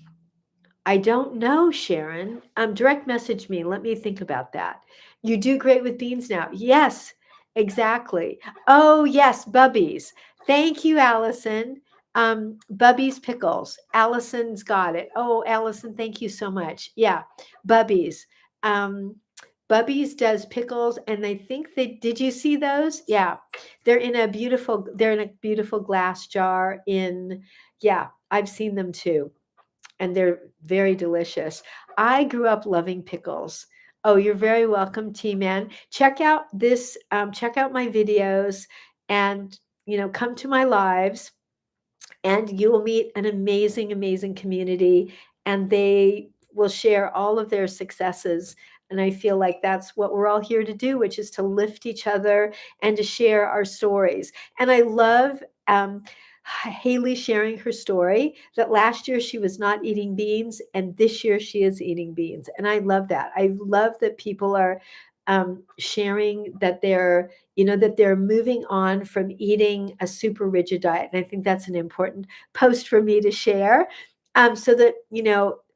I don't know, Sharon. Direct message me. Let me think about that. You do great with beans now. Yes, exactly. Oh, yes, Bubbies. Thank you, Allison. Bubbies pickles. Allison's got it. Oh, Allison, thank you so much. Yeah, Bubbies. Um, Bubbies does pickles, and I think did you see those? Yeah, they're in a beautiful glass jar yeah, I've seen them too and they're very delicious. I grew up loving pickles. Oh, you're very welcome, T-Man. Check out my videos and, come to my lives and you will meet an amazing, amazing community and they will share all of their successes. And I feel like that's what we're all here to do, which is to lift each other and to share our stories. And I love Haley sharing her story that last year she was not eating beans and this year she is eating beans. And I love that. I love that people are sharing that they're moving on from eating a super rigid diet. And I think that's an important post for me to share. So that,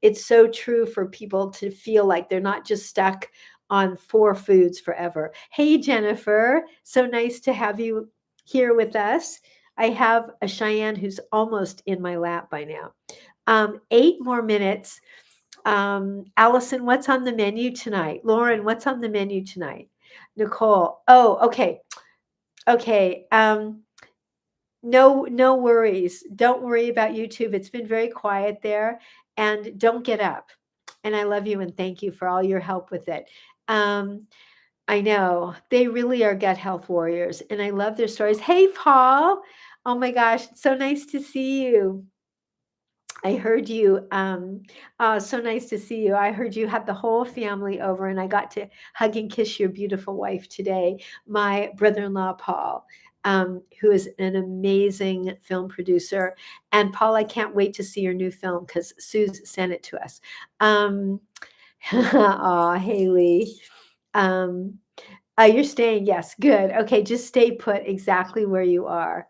it's so true for people to feel like they're not just stuck on 4 foods forever. Hey, Jennifer, so nice to have you here with us. I have a Cheyenne who's almost in my lap by now. 8 more minutes. Allison, what's on the menu tonight? Lauren, what's on the menu tonight? Nicole. Oh, okay. Okay. No worries. Don't worry about YouTube. It's been very quiet there. And don't get up. And I love you and thank you for all your help with it. I know they really are gut health warriors, and I love their stories. Hey, Paul. Oh my gosh, it's so nice to see you. I heard you. So nice to see you. I heard you had the whole family over, and I got to hug and kiss your beautiful wife today, my brother-in-law, Paul, who is an amazing film producer. And Paul, I can't wait to see your new film because Suze sent it to us. Aw, Haley. Um, you're staying. Yes, good. Okay, just stay put exactly where you are.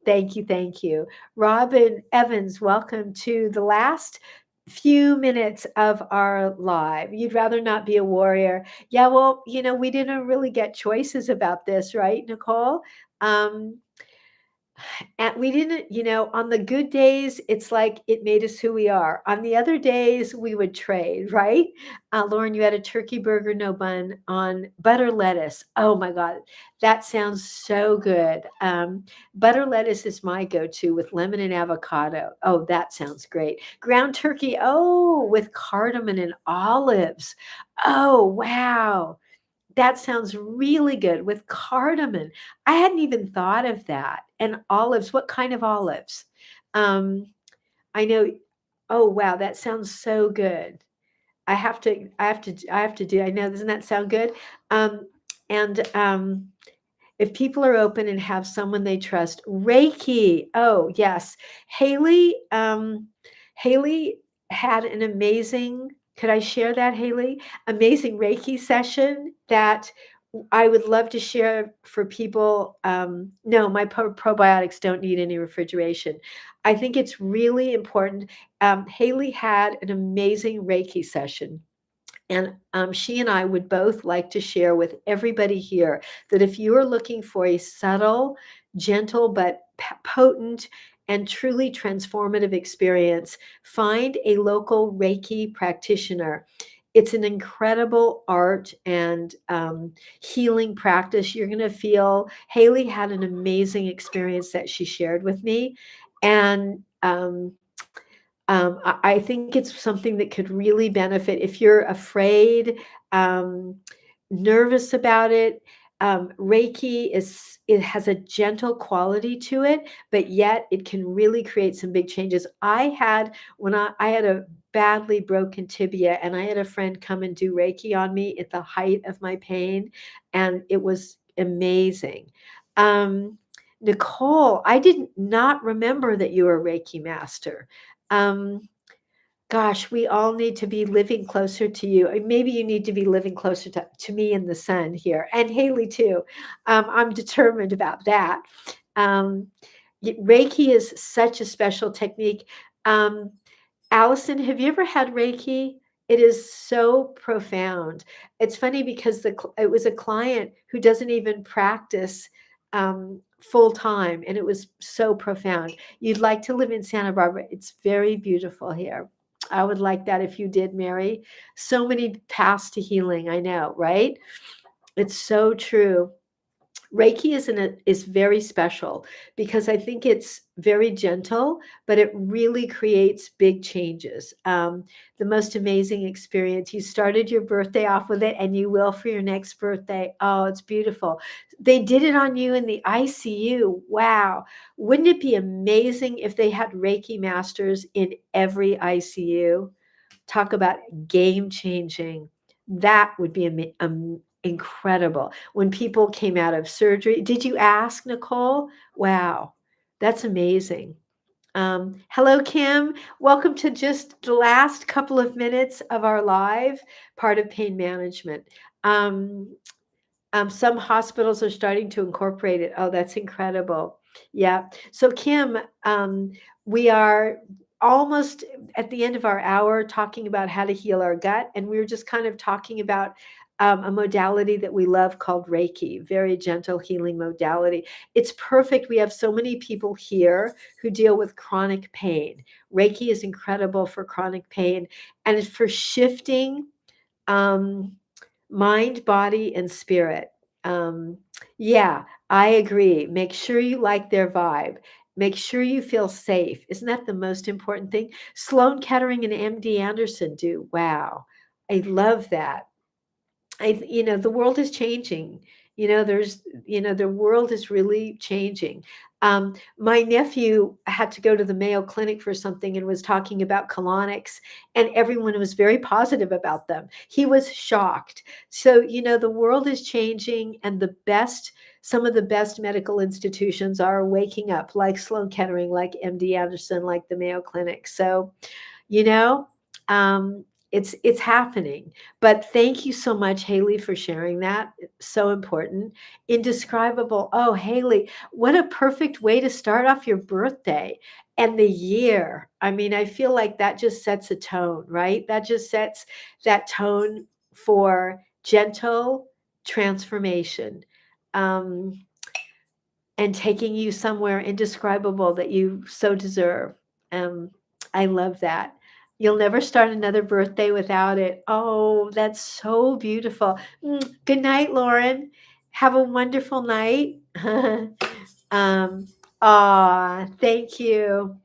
Thank you, thank you. Robin Evans, welcome to the last few minutes of our live. You'd rather not be a warrior. Yeah, well, we didn't really get choices about this, right, Nicole? Um, and we didn't, on the good days, it's like it made us who we are. On the other days, we would trade, right? Lauren, you had a turkey burger, no bun on butter lettuce. Oh my God, that sounds so good. Butter lettuce is my go-to with lemon and avocado. Oh, that sounds great. Ground turkey, oh, with cardamom and olives. Oh, wow. That sounds really good with cardamom. I hadn't even thought of that. And olives, what kind of olives? Um, I know. Oh, wow, that sounds so good. I have to do, I know, doesn't that sound good? And if people are open and have someone they trust, Reiki. Oh, yes. Haley had an amazing, could I share that, Haley? Amazing Reiki session that I would love to share for people. No, my probiotics don't need any refrigeration. I think it's really important. Haley had an amazing Reiki session. And she and I would both like to share with everybody here that if you are looking for a subtle, gentle, but potent and truly transformative experience, find a local Reiki practitioner. It's an incredible art and healing practice. You're going to feel Haley had an amazing experience that she shared with me. And I think it's something that could really benefit if you're afraid, um, nervous about it. Reiki it has a gentle quality to it, but yet it can really create some big changes. I had a badly broken tibia, and I had a friend come and do Reiki on me at the height of my pain, and it was amazing. Um, Nicole, I did not remember that you were a Reiki master. Um, Gosh, we all need to be living closer to you. Maybe you need to be living closer to me in the sun here, and Haley too. I'm determined about that. Um, Reiki is such a special technique. Um, Allison, have you ever had Reiki? It is so profound. It's funny because it was a client who doesn't even practice full time, and it was so profound. You'd like to live in Santa Barbara. It's very beautiful here. I would like that if you did, Mary. So many paths to healing, I know, right? It's so true. Reiki is very special because I think it's very gentle, but it really creates big changes. The most amazing experience. You started your birthday off with it, and you will for your next birthday. Oh, it's beautiful. They did it on you in the ICU. Wow. Wouldn't it be amazing if they had Reiki masters in every ICU? Talk about game changing. That would be incredible. When people came out of surgery, did you ask, Nicole? Wow, that's amazing. Hello, Kim. Welcome to just the last couple of minutes of our live part of pain management. Um, some hospitals are starting to incorporate it. Oh, that's incredible. Yeah. So, Kim, we are almost at the end of our hour talking about how to heal our gut. And we were just kind of talking about a modality that we love called Reiki, very gentle healing modality. It's perfect. We have so many people here who deal with chronic pain. Reiki is incredible for chronic pain and it's for shifting. Um, Mind, body, and spirit. Um, yeah, I agree. Make sure you like their vibe. Make sure you feel safe. Isn't that the most important thing? Sloan Kettering and MD Anderson do. Wow. I love that. The world is changing. The world is really changing. My nephew had to go to the Mayo Clinic for something and was talking about colonics, and everyone was very positive about them. He was shocked. So, the world is changing, and some of the best medical institutions are waking up, like Sloan Kettering, like MD Anderson, like the Mayo Clinic. So, you know, um, it's happening. But thank you so much, Haley, for sharing that. It's so important. Indescribable. Oh, Haley, what a perfect way to start off your birthday and the year. I mean, I feel like that just sets a tone, right? That just sets that tone for gentle transformation. Um, and taking you somewhere indescribable that you so deserve. Um, I love that. You'll never start another birthday without it. Oh, that's so beautiful. Good night, Lauren. Have a wonderful night. um, Thank you.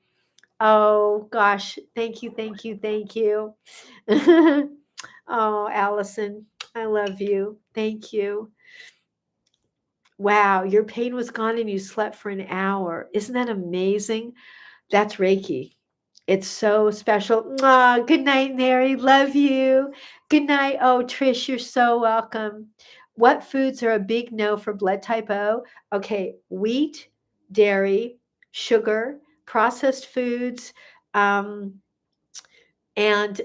Oh gosh, thank you, thank you, thank you. Oh, Allison, I love you. Thank you. Wow, your pain was gone and you slept for an hour. Isn't that amazing? That's Reiki. It's so special. Good night, Mary. Love you. Good night. Oh, Trish, you're so welcome. What foods are a big no for blood type O? Okay, wheat, dairy, sugar, processed foods, um, and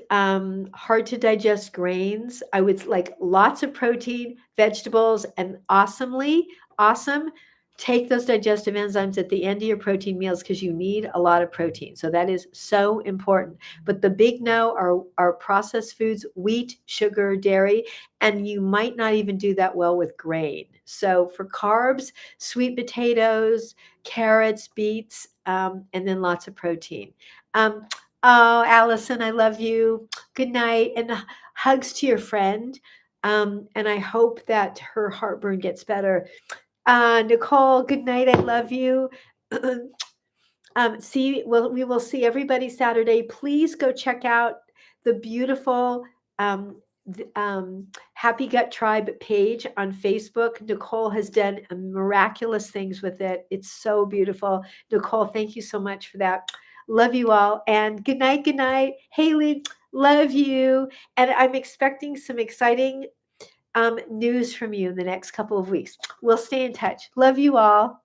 hard to digest grains. I would like lots of protein, vegetables, and awesome. Take those digestive enzymes at the end of your protein meals because you need a lot of protein. So that is so important. But the big no are processed foods, wheat, sugar, dairy, and you might not even do that well with grain. So for carbs, sweet potatoes, carrots, beets, and then lots of protein. Um, Oh, Allison, I love you. Good night. And Hugs to your friend. And I hope that her heartburn gets better. Nicole, good night. I love you. We will see everybody Saturday. Please go check out the beautiful Happy Gut Tribe page on Facebook. Nicole has done miraculous things with it. It's so beautiful. Nicole, thank you so much for that. Love you all. And good night. Good night. Haley, love you. And I'm expecting some exciting news from you in the next couple of weeks. We'll stay in touch. Love you all.